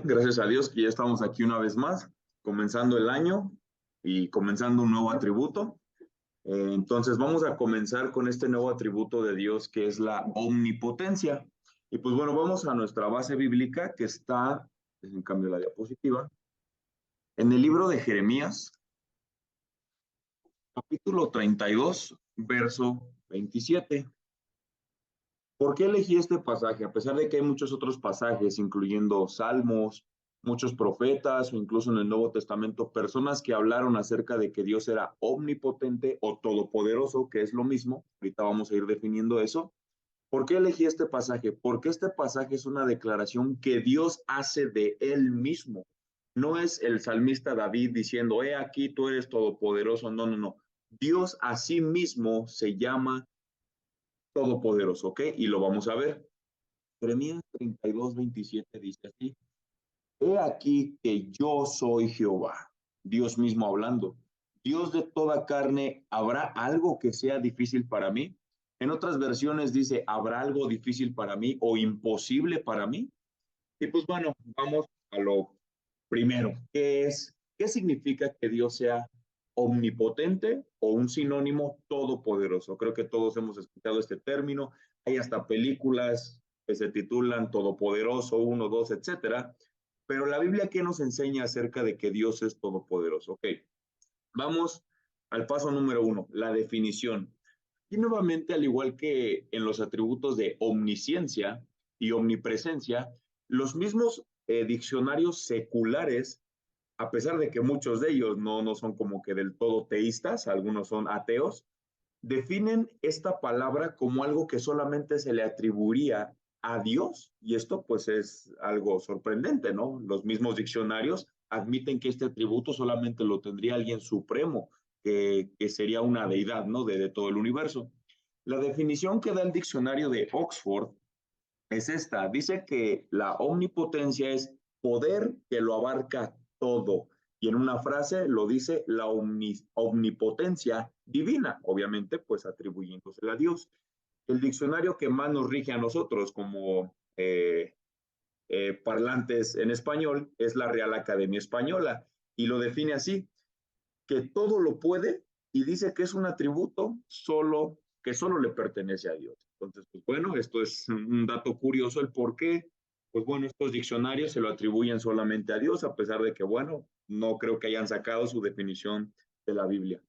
Gracias a Dios que ya estamos aquí una vez más, comenzando el año y comenzando un nuevo atributo. Entonces vamos a comenzar con este nuevo atributo de Dios que es la omnipotencia. Y pues bueno, vamos a nuestra base bíblica que está, en cambio la diapositiva, en el libro de Jeremías, capítulo 32, verso 27. ¿Por qué elegí este pasaje? A pesar de que hay muchos otros pasajes, incluyendo salmos, muchos profetas o incluso en el Nuevo Testamento, personas que hablaron acerca de que Dios era omnipotente o todopoderoso, que es lo mismo. Ahorita vamos a ir definiendo eso. ¿Por qué elegí este pasaje? Porque este pasaje es una declaración que Dios hace de él mismo. No es el salmista David diciendo, aquí tú eres todopoderoso. No, no, no. Dios a sí mismo se llama todopoderoso, ¿ok? Y lo vamos a ver. Jeremías 32:27 dice así: He aquí que yo soy Jehová, Dios mismo hablando, Dios de toda carne. ¿Habrá algo que sea difícil para mí? En otras versiones dice, ¿habrá algo difícil para mí o imposible para mí? Y pues bueno, vamos a lo primero. ¿Qué significa que Dios sea omnipotente o un sinónimo todopoderoso? Creo que todos hemos escuchado este término. Hay hasta películas que se titulan Todopoderoso, uno, dos, etcétera. Pero la Biblia, ¿qué nos enseña acerca de que Dios es todopoderoso? Ok, vamos al paso número uno, la definición. Y nuevamente, al igual que en los atributos de omnisciencia y omnipresencia, los mismos diccionarios seculares, a pesar de que muchos de ellos no son como que del todo teístas, algunos son ateos, definen esta palabra como algo que solamente se le atribuiría a Dios. Y esto pues es algo sorprendente, ¿no? Los mismos diccionarios admiten que este atributo solamente lo tendría alguien supremo, que sería una deidad, ¿no? De todo el universo. La definición que da el diccionario de Oxford es esta. Dice que la omnipotencia es poder que lo abarca todo. Y en una frase lo dice la omnipotencia divina, obviamente pues atribuyéndosela a Dios. El diccionario que más nos rige a nosotros como parlantes en español es la Real Academia Española y lo define así: que todo lo puede, y dice que es un atributo que solo le pertenece a Dios. Entonces, pues bueno, esto es un dato curioso, el por qué, pues bueno, estos diccionarios se lo atribuyen solamente a Dios, a pesar de que, bueno, no creo que hayan sacado su definición de la Biblia.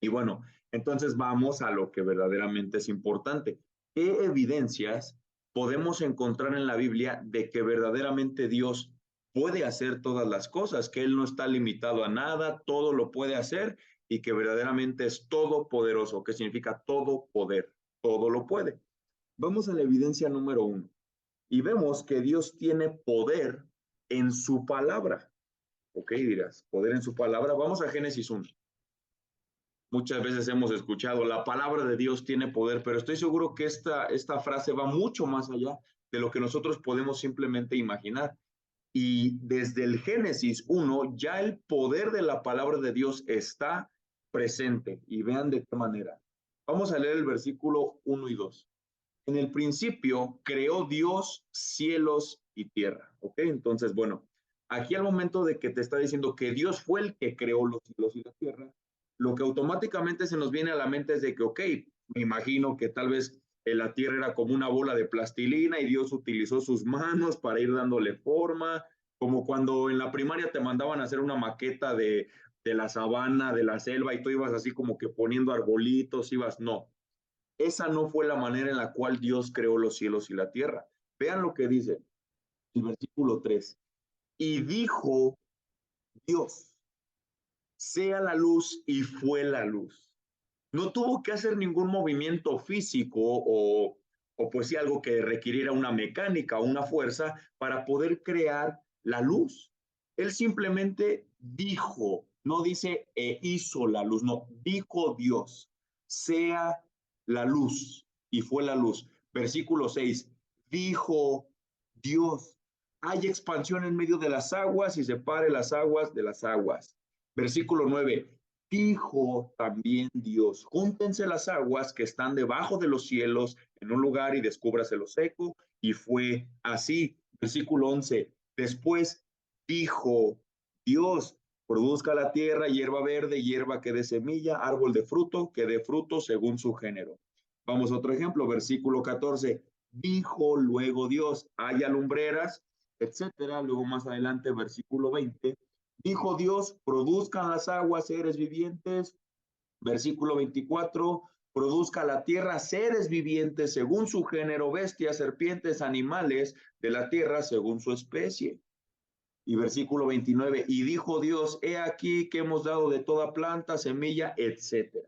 Y bueno, entonces vamos a lo que verdaderamente es importante. ¿Qué evidencias podemos encontrar en la Biblia de que verdaderamente Dios puede hacer todas las cosas, que Él no está limitado a nada, todo lo puede hacer y que verdaderamente es todopoderoso? ¿Qué significa todo poder? Todo lo puede. Vamos a la evidencia número uno y vemos que Dios tiene poder en su palabra. Ok, dirás, poder en su palabra. Vamos a Génesis 1. Muchas veces hemos escuchado, la palabra de Dios tiene poder, pero estoy seguro que esta frase va mucho más allá de lo que nosotros podemos simplemente imaginar. Y desde el Génesis 1, ya el poder de la palabra de Dios está presente. Y vean de qué manera. Vamos a leer el versículo 1 y 2. En el principio creó Dios cielos y tierra. ¿Ok? Entonces, bueno, aquí al momento de que te está diciendo que Dios fue el que creó los cielos y la tierra, lo que automáticamente se nos viene a la mente es de que, ok, me imagino que tal vez la tierra era como una bola de plastilina y Dios utilizó sus manos para ir dándole forma, como cuando en la primaria te mandaban a hacer una maqueta de la sabana, de la selva, y tú ibas así como que poniendo arbolitos, ibas, no. Esa no fue la manera en la cual Dios creó los cielos y la tierra. Vean lo que dice el versículo 3. Y dijo Dios, sea la luz, y fue la luz. No tuvo que hacer ningún movimiento físico o pues sí algo que requiriera una mecánica o una fuerza para poder crear la luz. Él simplemente dijo, no dice hizo la luz, no, dijo Dios, sea la luz, y fue la luz. Versículo 6, dijo Dios, hay expansión en medio de las aguas y separe las aguas de las aguas. Versículo 9, dijo también Dios, júntense las aguas que están debajo de los cielos en un lugar y descúbrase lo seco, y fue así. Versículo 11, Después dijo Dios, produzca la tierra hierba verde, hierba que dé semilla, árbol de fruto, que dé fruto según su género. Vamos a otro ejemplo, versículo 14. Dijo luego Dios, haya lumbreras, etcétera. Luego más adelante, versículo 20. Dijo Dios, produzcan las aguas seres vivientes. Versículo 24. Produzca la tierra seres vivientes según su género, bestias, serpientes, animales de la tierra según su especie. Y versículo 29, y dijo Dios, he aquí que hemos dado de toda planta, semilla, etcétera.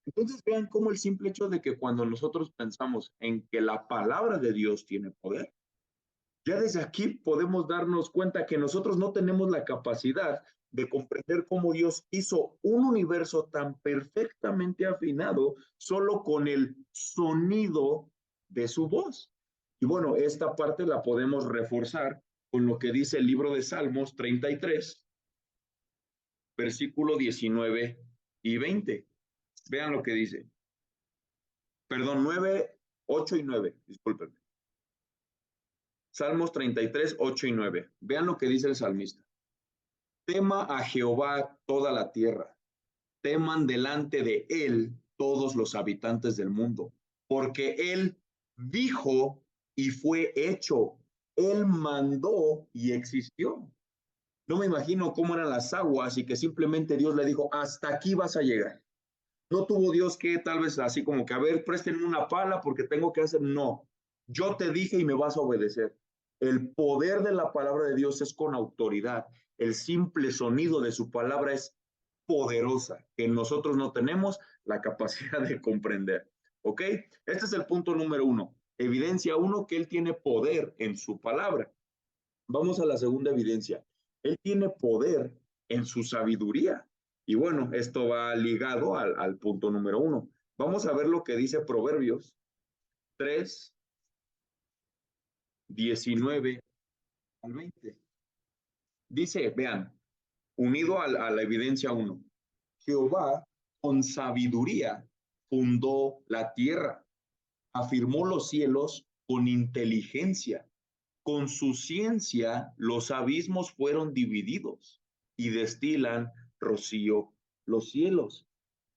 Entonces vean cómo el simple hecho de que cuando nosotros pensamos en que la palabra de Dios tiene poder, ya desde aquí podemos darnos cuenta que nosotros no tenemos la capacidad de comprender cómo Dios hizo un universo tan perfectamente afinado solo con el sonido de su voz. Y bueno, esta parte la podemos reforzar con lo que dice el libro de Salmos 33, versículo 19 y 20. Vean lo que dice. Perdón, 9, 8 y 9, discúlpenme. Salmos 33, 8 y 9. Vean lo que dice el salmista. Tema a Jehová toda la tierra, teman delante de él todos los habitantes del mundo, porque él dijo y fue hecho, él mandó y existió. No me imagino cómo eran las aguas y que simplemente Dios le dijo, hasta aquí vas a llegar. No tuvo Dios que tal vez así como que, a ver, préstenme una pala porque tengo que hacer. No, yo te dije y me vas a obedecer. El poder de la palabra de Dios es con autoridad. El simple sonido de su palabra es poderosa, que nosotros no tenemos la capacidad de comprender. ¿Ok? Este es el punto número uno. Evidencia uno que Él tiene poder en su palabra. Vamos a la segunda evidencia. Él tiene poder en su sabiduría. Y bueno, esto va ligado al punto número uno. Vamos a ver lo que dice Proverbios 3, 19 al 20. Dice, vean, unido a la evidencia uno, Jehová con sabiduría fundó la tierra, afirmó los cielos con inteligencia. Con su ciencia los abismos fueron divididos y destilan rocío los cielos.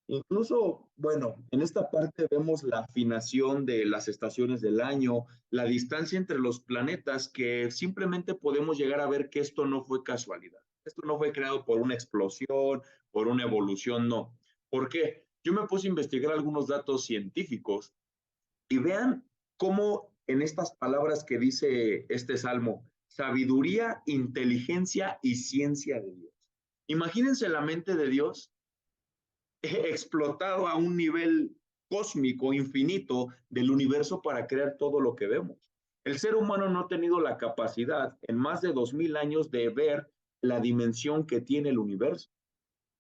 Incluso, bueno, en esta parte vemos la afinación de las estaciones del año, la distancia entre los planetas, que simplemente podemos llegar a ver que esto no fue casualidad. Esto no fue creado por una explosión, por una evolución, no. ¿Por qué? Yo me puse a investigar algunos datos científicos y vean cómo en estas palabras que dice este salmo, sabiduría, inteligencia y ciencia de Dios. Imagínense la mente de Dios explotado a un nivel cósmico, infinito del universo para crear todo lo que vemos. El ser humano no ha tenido la capacidad en más de 2000 años de ver la dimensión que tiene el universo.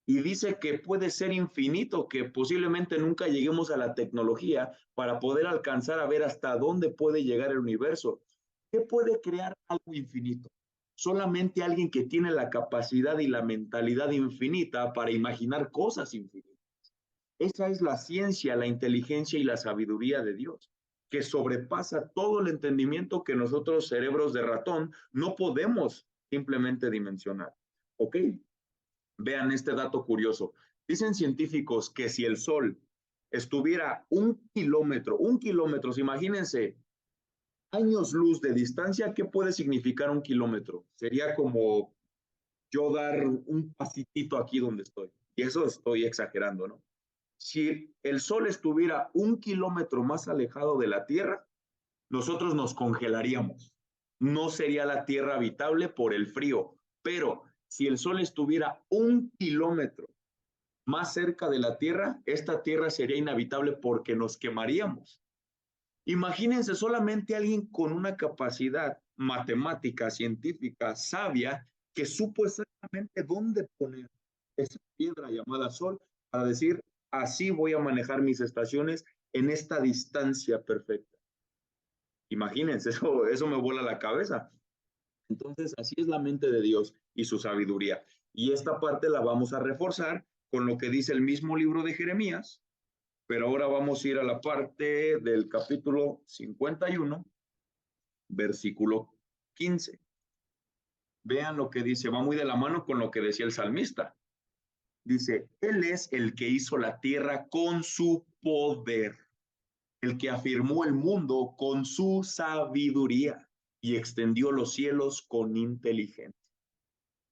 Y dice que puede ser infinito, que posiblemente nunca lleguemos a la tecnología para poder alcanzar a ver hasta dónde puede llegar el universo. ¿Qué puede crear algo infinito? Solamente alguien que tiene la capacidad y la mentalidad infinita para imaginar cosas infinitas. Esa es la ciencia, la inteligencia y la sabiduría de Dios, que sobrepasa todo el entendimiento que nosotros, cerebros de ratón, no podemos simplemente dimensionar. ¿Ok? Vean este dato curioso. Dicen científicos que si el Sol estuviera un kilómetro, imagínense, años luz de distancia, ¿qué puede significar un kilómetro? Sería como yo dar un pasitito aquí donde estoy. Y eso estoy exagerando, ¿no? Si el Sol estuviera un kilómetro más alejado de la Tierra, nosotros nos congelaríamos. No sería la Tierra habitable por el frío, pero si el Sol estuviera un kilómetro más cerca de la Tierra, esta Tierra sería inhabitable porque nos quemaríamos. Imagínense solamente alguien con una capacidad matemática, científica, sabia, que supo exactamente dónde poner esa piedra llamada Sol para decir, así voy a manejar mis estaciones en esta distancia perfecta. Imagínense, eso me vuela la cabeza. Entonces, así es la mente de Dios y su sabiduría. Y esta parte la vamos a reforzar con lo que dice el mismo libro de Jeremías, pero ahora vamos a ir a la parte del capítulo 51, versículo 15. Vean lo que dice, va muy de la mano con lo que decía el salmista. Dice, Él es el que hizo la tierra con su poder, el que afirmó el mundo con su sabiduría y extendió los cielos con inteligencia.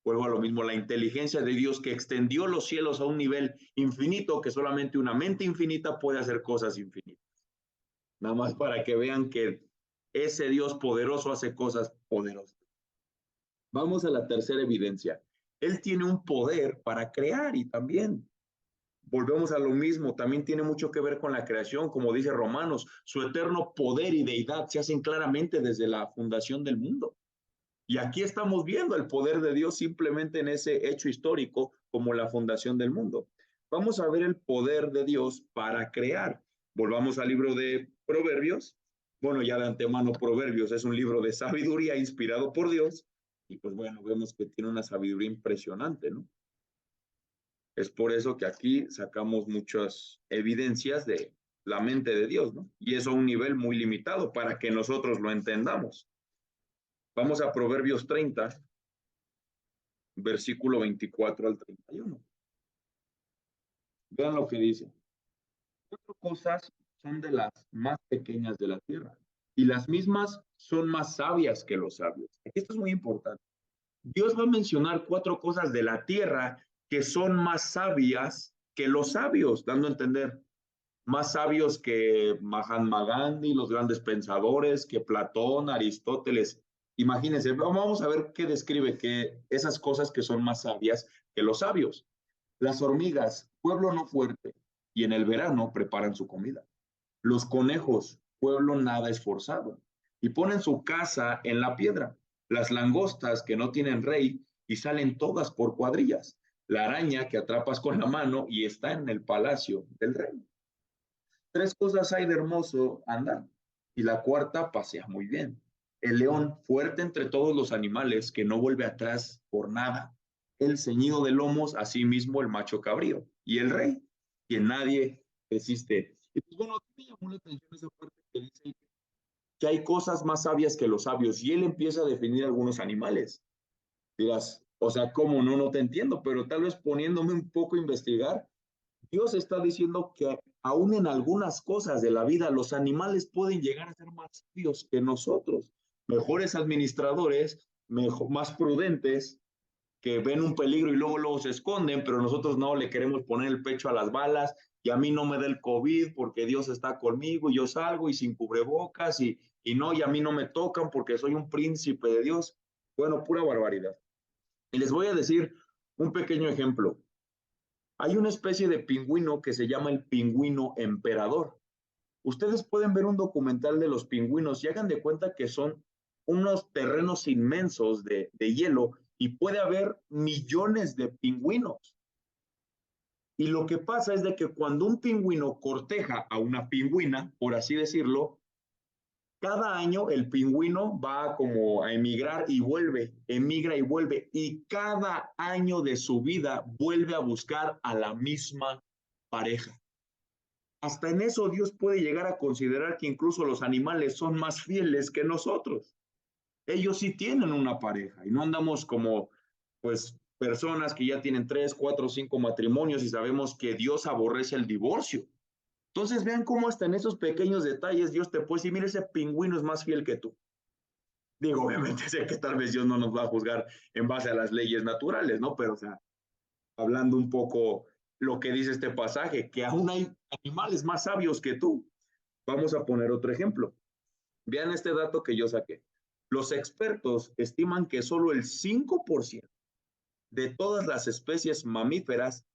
Vuelvo a lo mismo, la inteligencia de Dios que extendió los cielos a un nivel infinito que solamente una mente infinita puede hacer cosas infinitas. Nada más para que vean que ese Dios poderoso hace cosas poderosas. Vamos a la tercera evidencia. Él tiene un poder para crear y también volvemos a lo mismo, también tiene mucho que ver con la creación, como dice Romanos, su eterno poder y deidad se hacen claramente desde la fundación del mundo. Y aquí estamos viendo el poder de Dios simplemente en ese hecho histórico como la fundación del mundo. Vamos a ver el poder de Dios para crear. Volvamos al libro de Proverbios. Bueno, ya de antemano Proverbios es un libro de sabiduría inspirado por Dios. Y pues bueno, vemos que tiene una sabiduría impresionante, ¿no? Es por eso que aquí sacamos muchas evidencias de la mente de Dios, ¿no? Y eso a un nivel muy limitado para que nosotros lo entendamos. Vamos a Proverbios 30, versículo 24 al 31. Vean lo que dice. Cuatro cosas son de las más pequeñas de la tierra y las mismas son más sabias que los sabios. Esto es muy importante. Dios va a mencionar cuatro cosas de la tierra que son más sabias que los sabios, dando a entender, más sabios que Mahatma Gandhi, los grandes pensadores, que Platón, Aristóteles. Imagínense, vamos a ver qué describe que esas cosas que son más sabias que los sabios. Las hormigas, pueblo no fuerte, y en el verano preparan su comida. Los conejos, pueblo nada esforzado, y ponen su casa en la piedra. Las langostas que no tienen rey y salen todas por cuadrillas. La araña que atrapas con la mano y está en el palacio del rey. Tres cosas hay de hermoso andar, y la cuarta pasea muy bien. El león, fuerte entre todos los animales, que no vuelve atrás por nada. El ceñido de lomos, asimismo el macho cabrío. Y el rey, quien nadie resiste. Y pues bueno, me llamó la atención esa parte que dice que hay cosas más sabias que los sabios, y él empieza a definir algunos animales. Dirás, o sea, ¿cómo no? No te entiendo, pero tal vez poniéndome un poco a investigar, Dios está diciendo que aún en algunas cosas de la vida los animales pueden llegar a ser más sabios que nosotros, mejores administradores, más prudentes, que ven un peligro y luego se esconden, pero nosotros no le queremos poner el pecho a las balas y a mí no me da el COVID porque Dios está conmigo y yo salgo y sin cubrebocas y no, y a mí no me tocan porque soy un príncipe de Dios. Bueno, pura barbaridad. Y les voy a decir un pequeño ejemplo. Hay una especie de pingüino que se llama el pingüino emperador. Ustedes pueden ver un documental de los pingüinos y hagan de cuenta que son unos terrenos inmensos de hielo y puede haber millones de pingüinos. Y lo que pasa es de que cuando un pingüino corteja a una pingüina, por así decirlo, cada año el pingüino va como a emigrar y vuelve, emigra y vuelve, y cada año de su vida vuelve a buscar a la misma pareja. Hasta en eso Dios puede llegar a considerar que incluso los animales son más fieles que nosotros. Ellos sí tienen una pareja y no andamos como, pues, personas que ya tienen 3, 4, 5 matrimonios y sabemos que Dios aborrece el divorcio. Entonces vean cómo hasta en esos pequeños detalles Dios te puede decir, mira, ese pingüino es más fiel que tú. Digo, obviamente sé que tal vez Dios no nos va a juzgar en base a las leyes naturales, ¿no? Pero, o sea, hablando un poco lo que dice este pasaje, que aún hay animales más sabios que tú. Vamos a poner otro ejemplo. Vean este dato que yo saqué. Los expertos estiman que solo el 5% de todas las especies mamíferas,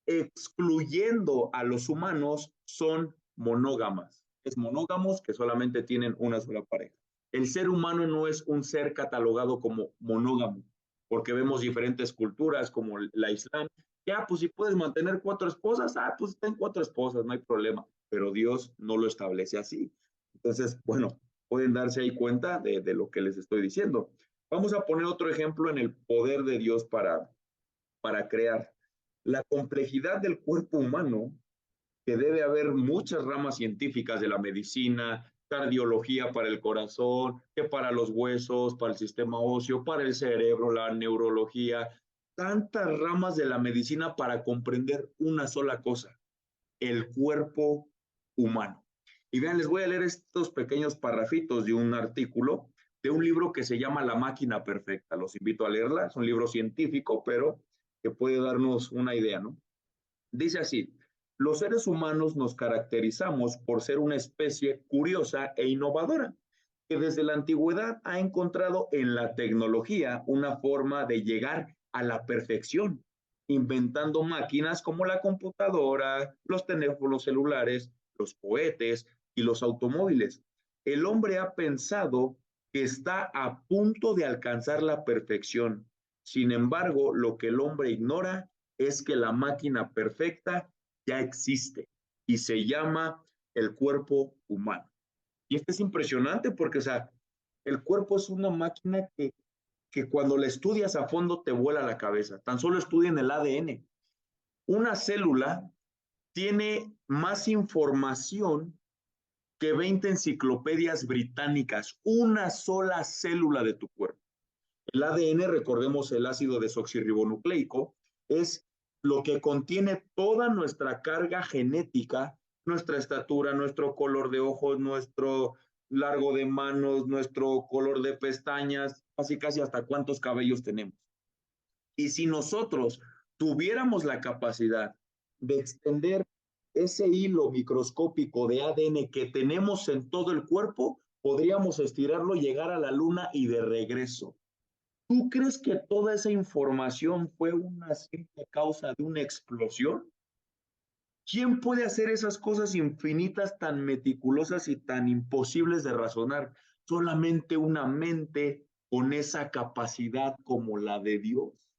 excluyendo a los humanos, son monógamas. Es monógamos que solamente tienen una sola pareja. El ser humano no es un ser catalogado como monógamo, porque vemos diferentes culturas como la Islam. Ya, pues si puedes mantener 4 esposas, pues ten 4 esposas, no hay problema. Pero Dios no lo establece así. Entonces, bueno, pueden darse ahí cuenta de lo que les estoy diciendo. Vamos a poner otro ejemplo en el poder de Dios para crear. La complejidad del cuerpo humano, que debe haber muchas ramas científicas de la medicina, cardiología para el corazón, que para los huesos, para el sistema óseo, para el cerebro, la neurología, tantas ramas de la medicina para comprender una sola cosa, el cuerpo humano. Y vean, les voy a leer estos pequeños parrafitos de un artículo de un libro que se llama La máquina perfecta. Los invito a leerla, es un libro científico, pero que puede darnos una idea, ¿no? Dice así, los seres humanos nos caracterizamos por ser una especie curiosa e innovadora, que desde la antigüedad ha encontrado en la tecnología una forma de llegar a la perfección, inventando máquinas como la computadora, los teléfonos celulares, los cohetes y los automóviles. El hombre ha pensado que está a punto de alcanzar la perfección. Sin embargo, lo que el hombre ignora es que la máquina perfecta ya existe y se llama el cuerpo humano. Y esto es impresionante porque, o sea, el cuerpo es una máquina que cuando la estudias a fondo te vuela la cabeza. Tan solo estudien el ADN. Una célula tiene más información que 20 enciclopedias británicas, una sola célula de tu cuerpo. El ADN, recordemos el ácido desoxirribonucleico, es lo que contiene toda nuestra carga genética, nuestra estatura, nuestro color de ojos, nuestro largo de manos, nuestro color de pestañas, casi hasta cuántos cabellos tenemos. Y si nosotros tuviéramos la capacidad de extender ese hilo microscópico de ADN que tenemos en todo el cuerpo, podríamos estirarlo, llegar a la luna y de regreso. ¿Tú crees que toda esa información fue una simple causa de una explosión? ¿Quién puede hacer esas cosas infinitas tan meticulosas y tan imposibles de razonar? Solamente una mente con esa capacidad como la de Dios.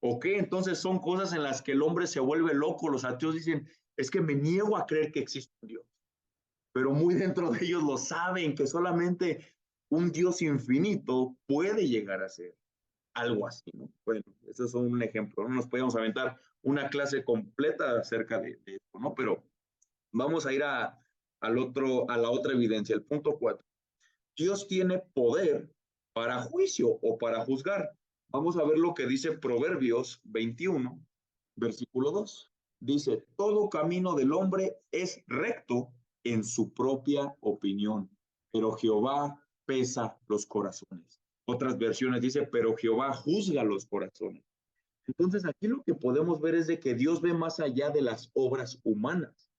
¿Ok? Entonces son cosas en las que el hombre se vuelve loco. Los ateos dicen, es que me niego a creer que existe un Dios. Pero muy dentro de ellos lo saben, que solamente un Dios infinito puede llegar a ser algo así, ¿no? Bueno, eso es un ejemplo, no nos podíamos aventar una clase completa acerca de esto, ¿no? Pero vamos a ir a la otra evidencia, el punto 4. Dios tiene poder para juicio o para juzgar. Vamos a ver lo que dice Proverbios 21, versículo 2. Dice, todo camino del hombre es recto en su propia opinión, pero Jehová pesa los corazones. Otras versiones dice, pero Jehová juzga los corazones. Entonces aquí lo que podemos ver es de que Dios ve más allá de las obras humanas.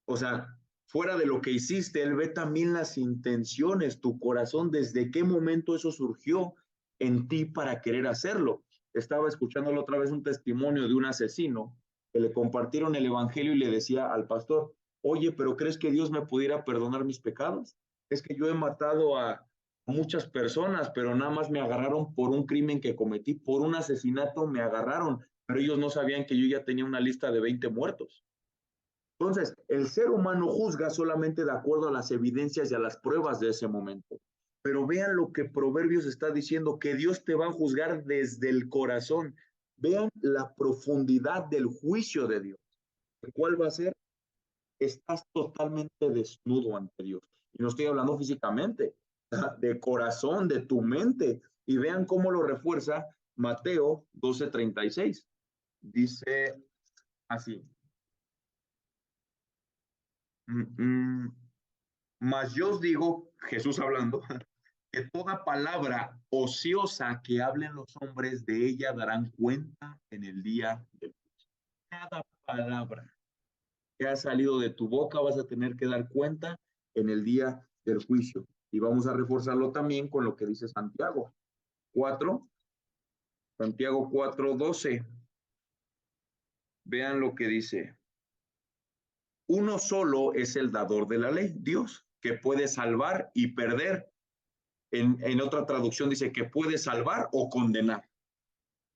O sea, fuera de lo que hiciste, Él ve también las intenciones, tu corazón, desde qué momento eso surgió en ti para querer hacerlo. Estaba escuchándolo otra vez un testimonio de un asesino que le compartieron el evangelio y le decía al pastor, oye, pero ¿crees que Dios me pudiera perdonar mis pecados? Es que yo he matado a muchas personas, pero nada más me agarraron por un crimen que cometí, por un asesinato me agarraron, pero ellos no sabían que yo ya tenía una lista de 20 muertos. Entonces, el ser humano juzga solamente de acuerdo a las evidencias y a las pruebas de ese momento. Pero vean lo que Proverbios está diciendo, que Dios te va a juzgar desde el corazón. Vean la profundidad del juicio de Dios. ¿Cuál va a ser? Estás totalmente desnudo ante Dios. Y no estoy hablando físicamente, de corazón, de tu mente. Y vean cómo lo refuerza Mateo 12:36. Dice así. Mas yo os digo, Jesús hablando, que toda palabra ociosa que hablen los hombres de ella darán cuenta en el día del juicio. Cada palabra que ha salido de tu boca vas a tener que dar cuenta en el día del juicio. Y vamos a reforzarlo también con lo que dice Santiago 4, Santiago 4:12. Vean lo que dice. Uno solo es el dador de la ley, Dios, que puede salvar y perder. En otra traducción dice que puede salvar o condenar.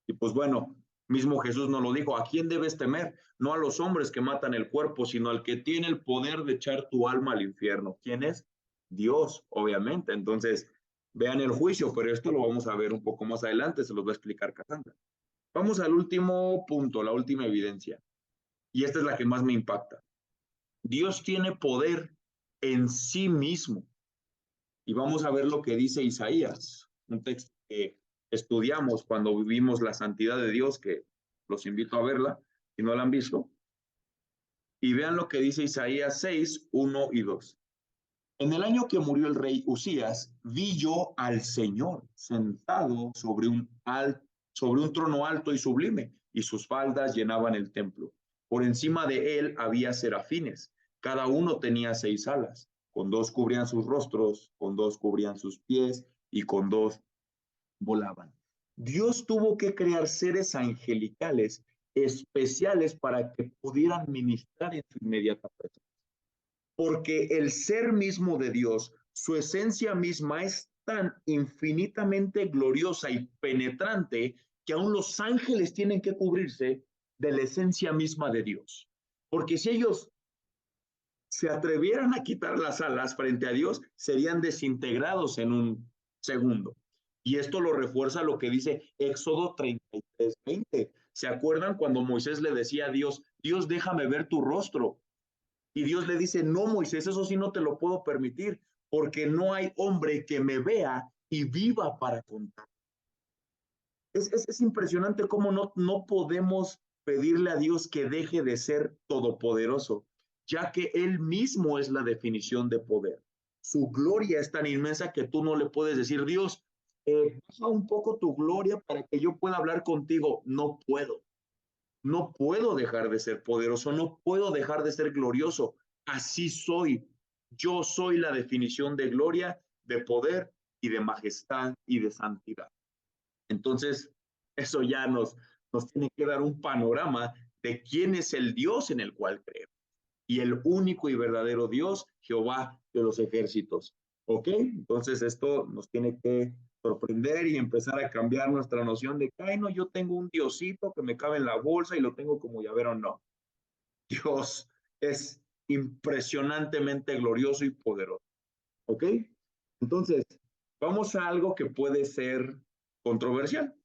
Y pues bueno, mismo Jesús nos lo dijo, ¿a quién debes temer? No a los hombres que matan el cuerpo, sino al que tiene el poder de echar tu alma al infierno. ¿Quién es? Dios, obviamente. Entonces, vean el juicio, pero esto lo vamos a ver un poco más adelante, se los va a explicar Cassandra. Vamos al último punto, la última evidencia. Y esta es la que más me impacta. Dios tiene poder en sí mismo. Y vamos a ver lo que dice Isaías, un texto que estudiamos cuando vivimos la santidad de Dios, que los invito a verla, si no la han visto. Y vean lo que dice Isaías 6, 1 y 2. En el año que murió el rey Usías, vi yo al Señor sentado sobre un trono alto y sublime, y sus faldas llenaban el templo. Por encima de él había serafines, cada uno tenía 6 alas, con 2 cubrían sus rostros, con 2 cubrían sus pies, y con 2 volaban. Dios tuvo que crear seres angelicales especiales para que pudieran ministrar en su inmediata presencia, porque el ser mismo de Dios, su esencia misma es tan infinitamente gloriosa y penetrante que aún los ángeles tienen que cubrirse de la esencia misma de Dios. Porque si ellos se atrevieran a quitar las alas frente a Dios, serían desintegrados en un segundo. Y esto lo refuerza lo que dice Éxodo 33:20. ¿Se acuerdan cuando Moisés le decía a Dios, Dios, déjame ver tu rostro? Y Dios le dice, no, Moisés, eso sí no te lo puedo permitir, porque no hay hombre que me vea y viva para contar. Es impresionante cómo no podemos pedirle a Dios que deje de ser todopoderoso, ya que Él mismo es la definición de poder. Su gloria es tan inmensa que tú no le puedes decir, Dios, baja un poco tu gloria para que yo pueda hablar contigo. No puedo. No puedo dejar de ser poderoso, no puedo dejar de ser glorioso. Así soy. Yo soy la definición de gloria, de poder y de majestad y de santidad. Entonces, eso ya nos tiene que dar un panorama de quién es el Dios en el cual creemos. Y el único y verdadero Dios, Jehová de los ejércitos. ¿Ok? Entonces esto nos tiene que sorprender y empezar a cambiar nuestra noción de que, ay, no, yo tengo un diosito que me cabe en la bolsa y lo tengo como llavero. No. Dios es impresionantemente glorioso y poderoso. ¿Ok? Entonces, vamos a algo que puede ser controversial.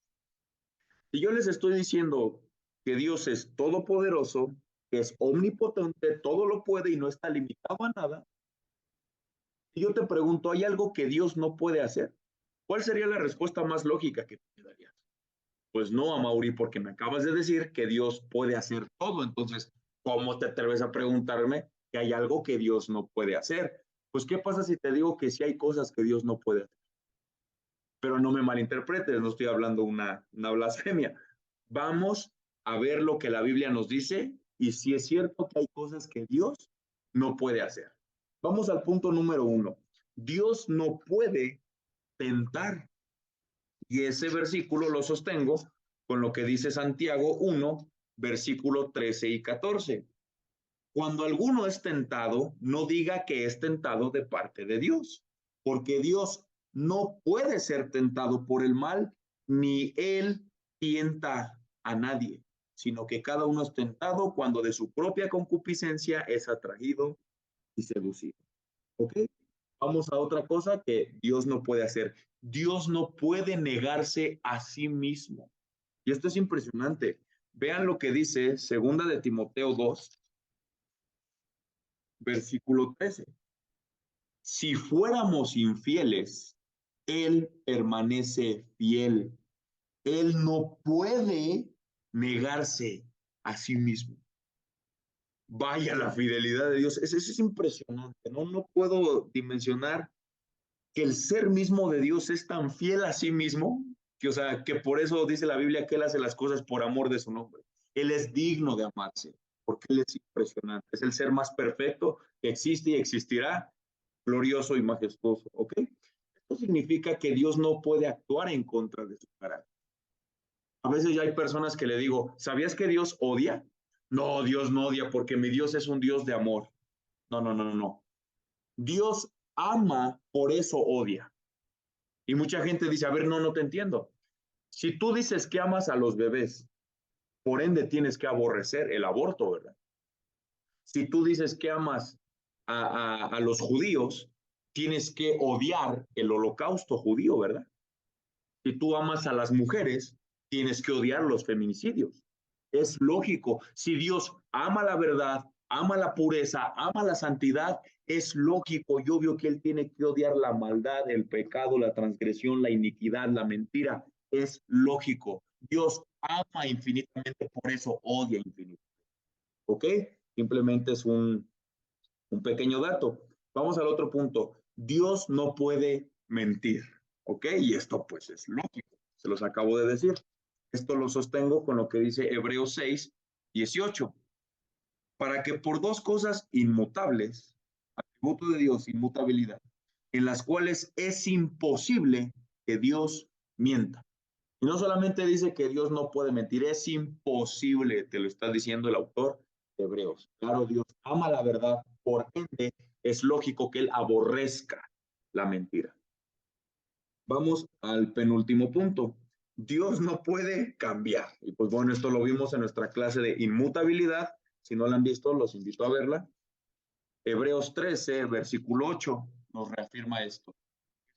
Si yo les estoy diciendo que Dios es todopoderoso, que es omnipotente, todo lo puede y no está limitado a nada, y yo te pregunto, ¿hay algo que Dios no puede hacer? ¿Cuál sería la respuesta más lógica que te darías? Pues no, Amaury, porque me acabas de decir que Dios puede hacer todo. Entonces, ¿cómo te atreves a preguntarme que hay algo que Dios no puede hacer? Pues, ¿qué pasa si te digo que sí hay cosas que Dios no puede hacer? Pero no me malinterpretes, no estoy hablando una blasfemia. Vamos a ver lo que la Biblia nos dice y si es cierto que hay cosas que Dios no puede hacer. Vamos al punto número 1. Dios no puede tentar. Y ese versículo lo sostengo con lo que dice Santiago 1, versículo 13 y 14. Cuando alguno es tentado, no diga que es tentado de parte de Dios, porque Dios no puede ser tentado por el mal, ni él tienta a nadie, sino que cada uno es tentado cuando de su propia concupiscencia es atraído y seducido. ¿Ok? Vamos a otra cosa que Dios no puede hacer. Dios no puede negarse a sí mismo. Y esto es impresionante. Vean lo que dice segunda de Timoteo 2, versículo 13. Si fuéramos infieles, Él permanece fiel. Él no puede negarse a sí mismo. Vaya la fidelidad de Dios. Eso es impresionante. No puedo dimensionar que el ser mismo de Dios es tan fiel a sí mismo, que, o sea, que por eso dice la Biblia que Él hace las cosas por amor de su nombre. Él es digno de amarse, porque Él es impresionante. Es el ser más perfecto que existe y existirá, glorioso y majestuoso. ¿Ok? Esto significa que Dios no puede actuar en contra de su carácter. A veces ya hay personas que le digo, ¿sabías que Dios odia? No, Dios no odia porque mi Dios es un Dios de amor. No. Dios ama, por eso odia. Y mucha gente dice, a ver, no te entiendo. Si tú dices que amas a los bebés, por ende tienes que aborrecer el aborto, ¿verdad? Si tú dices que amas a los judíos, tienes que odiar el holocausto judío, ¿verdad? Si tú amas a las mujeres, tienes que odiar los feminicidios. Es lógico. Si Dios ama la verdad, ama la pureza, ama la santidad, es lógico y obvio que él tiene que odiar la maldad, el pecado, la transgresión, la iniquidad, la mentira. Es lógico. Dios ama infinitamente, por eso odia infinitamente. ¿Ok? Simplemente es un pequeño dato. Vamos al otro punto. Dios no puede mentir. ¿Ok? Y esto pues es lógico. Se los acabo de decir. Esto lo sostengo con lo que dice Hebreos 6:18. Para que por dos cosas inmutables, atributo de Dios, inmutabilidad, en las cuales es imposible que Dios mienta. Y no solamente dice que Dios no puede mentir, es imposible, te lo está diciendo el autor de Hebreos. Claro, Dios ama la verdad, por ende es lógico que Él aborrezca la mentira. Vamos al penúltimo punto. Dios no puede cambiar. Y pues bueno, esto lo vimos en nuestra clase de inmutabilidad. Si no la han visto, los invito a verla. Hebreos 13, versículo 8, nos reafirma esto.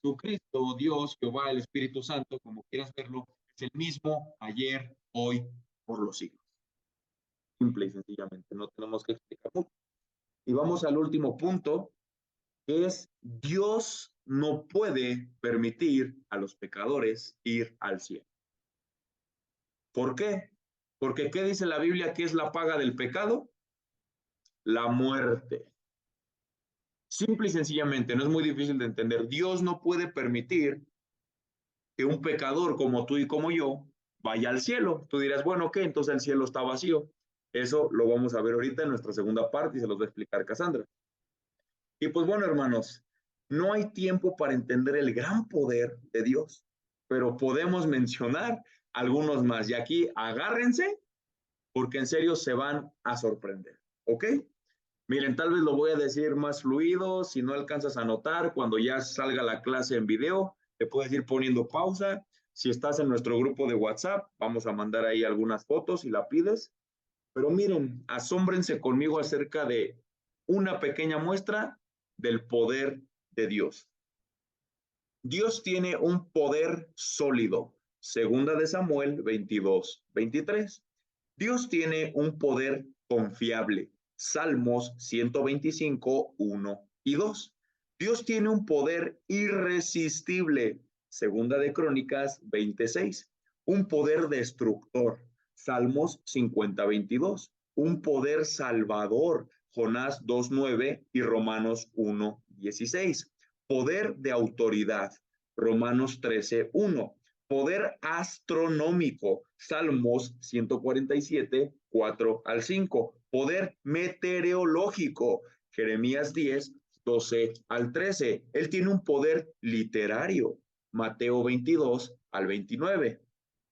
Jesucristo, Dios, Jehová, el Espíritu Santo, como quieras verlo, es el mismo ayer, hoy, por los siglos. Simple y sencillamente, no tenemos que explicar mucho. Y vamos al último punto, que es Dios no puede permitir a los pecadores ir al cielo. ¿Por qué? Porque ¿qué dice la Biblia que es la paga del pecado? La muerte. Simple y sencillamente, no es muy difícil de entender. Dios no puede permitir que un pecador como tú y como yo vaya al cielo. Tú dirás, bueno, ¿qué? Entonces el cielo está vacío. Eso lo vamos a ver ahorita en nuestra segunda parte y se los va a explicar Cassandra. Y pues bueno, hermanos, no hay tiempo para entender el gran poder de Dios, pero podemos mencionar algunos más. Y aquí agárrense porque en serio se van a sorprender. ¿Ok? Miren, tal vez lo voy a decir más fluido, si no alcanzas a notar, cuando ya salga la clase en video, te puedes ir poniendo pausa. Si estás en nuestro grupo de WhatsApp, vamos a mandar ahí algunas fotos si la pides. Pero miren, asómbrense conmigo acerca de una pequeña muestra del poder de Dios. Dios tiene un poder sólido. Segunda de Samuel 22:23. Dios tiene un poder confiable. Salmos 125, 1 y 2. Dios tiene un poder irresistible. Segunda de Crónicas 26. Un poder destructor. Salmos 50:22. Un poder salvador. Jonás 2:9 y Romanos 1:16. Poder de autoridad. Romanos 13:1. Poder astronómico, Salmos 147, 4 al 5. Poder meteorológico, Jeremías 10, 12 al 13. Él tiene un poder literario, Mateo 22 al 29.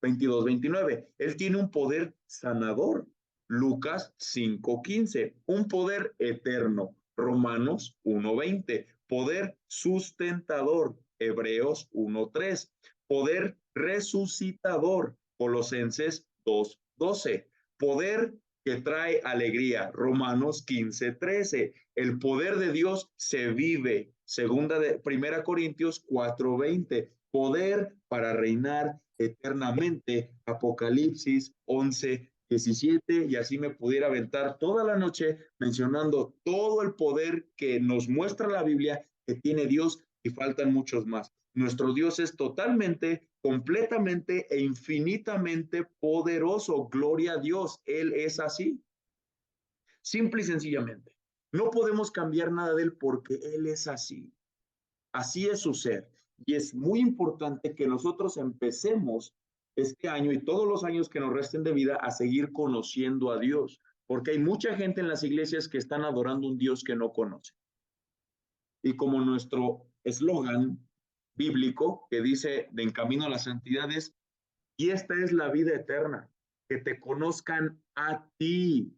22-29. Él tiene un poder sanador, Lucas 5:15. Un poder eterno, Romanos 1:20. Poder sustentador, Hebreos 1:3. Poder resucitador, Colosenses 2:12. Poder que trae alegría, Romanos 15:13. El poder de Dios se vive, Primera Corintios 4:20. Poder para reinar eternamente, Apocalipsis 11:17, y así me pudiera aventar toda la noche mencionando todo el poder que nos muestra la Biblia que tiene Dios, y faltan muchos más. Nuestro Dios es totalmente, completamente e infinitamente poderoso. Gloria a Dios, Él es así. Simple y sencillamente. No podemos cambiar nada de Él porque Él es así. Así es su ser. Y es muy importante que nosotros empecemos este año y todos los años que nos resten de vida a seguir conociendo a Dios. Porque hay mucha gente en las iglesias que están adorando un Dios que no conoce. Y como nuestro eslogan bíblico que dice de en camino a la santidad es, y esta es la vida eterna, que te conozcan a ti,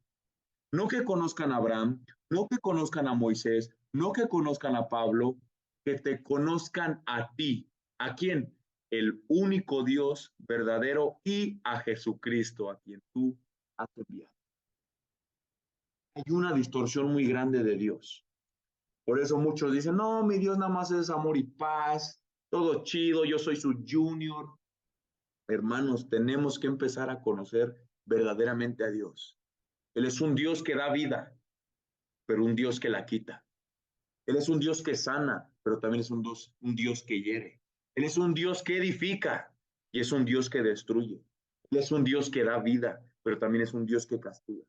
no que conozcan a Abraham, no que conozcan a Moisés, no que conozcan a Pablo, que te conozcan a ti. ¿A quién? El único Dios verdadero y a Jesucristo, a quien tú has enviado. Hay una distorsión muy grande de Dios. Por eso muchos dicen, no, mi Dios nada más es amor y paz, todo chido, yo soy su junior. Hermanos, tenemos que empezar a conocer verdaderamente a Dios. Él es un Dios que da vida. pero un Dios que la quita. Él es un Dios que sana, pero también es un Dios que hiere. Él es un Dios que edifica y es un Dios que destruye. Él es un Dios que da vida, pero también es un Dios que castiga.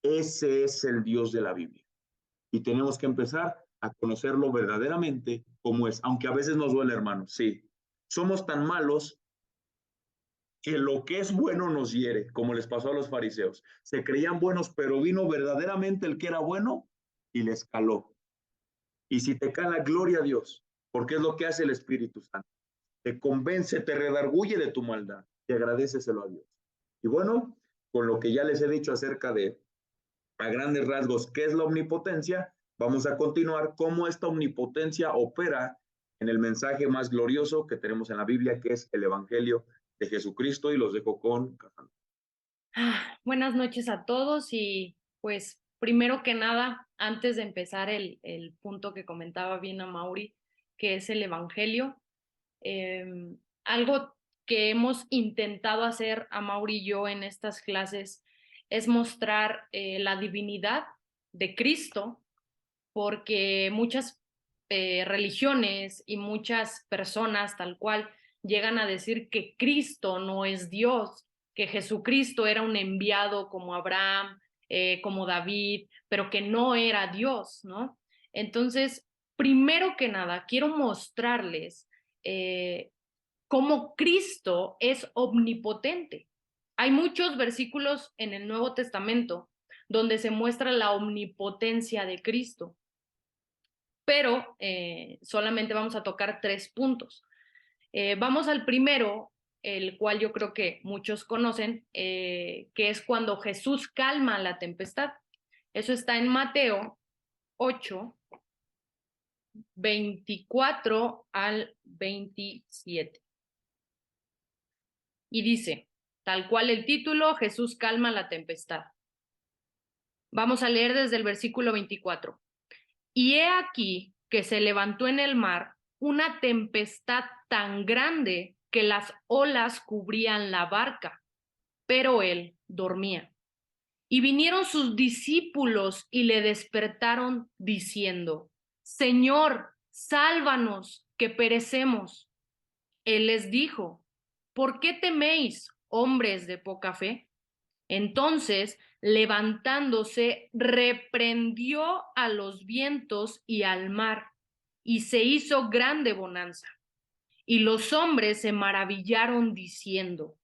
Ese es el Dios de la Biblia. Y tenemos que empezar a conocerlo verdaderamente como es, aunque a veces nos duele, hermanos. Sí, somos tan malos que lo que es bueno nos hiere, como les pasó a los fariseos. Se creían buenos, pero vino verdaderamente el que era bueno y les caló. Y si te cala, gloria a Dios, porque es lo que hace el Espíritu Santo. Te convence, te redarguye de tu maldad y agradeceselo a Dios. Y bueno, con lo que ya les he dicho acerca de, a grandes rasgos, qué es la omnipotencia, vamos a continuar cómo esta omnipotencia opera en el mensaje más glorioso que tenemos en la Biblia, que es el Evangelio de Jesucristo, y los dejo con Cassandra. Buenas noches a todos y pues primero que nada, antes de empezar el punto que comentaba bien a Mauri, que es el Evangelio, algo que hemos intentado hacer a Mauri y yo en estas clases es mostrar la divinidad de Cristo, porque muchas religiones y muchas personas tal cual llegan a decir que Cristo no es Dios, que Jesucristo era un enviado como Abraham, como David, pero que no era Dios, ¿no? Entonces, primero que nada, quiero mostrarles cómo Cristo es omnipotente. Hay muchos versículos en el Nuevo Testamento donde se muestra la omnipotencia de Cristo, pero solamente vamos a tocar 3 puntos. Vamos al primero, el cual yo creo que muchos conocen, que es cuando Jesús calma la tempestad. Eso está en Mateo 8, 24 al 27. Y dice, tal cual el título, Jesús calma la tempestad. Vamos a leer desde el versículo 24. Y he aquí que se levantó en el mar una tempestad tan grande que las olas cubrían la barca, pero él dormía. Y vinieron sus discípulos y le despertaron diciendo, Señor, sálvanos, que perecemos. Él les dijo, ¿por qué teméis, hombres de poca fe? Entonces, levantándose, reprendió a los vientos y al mar, y se hizo grande bonanza. Y los hombres se maravillaron diciendo,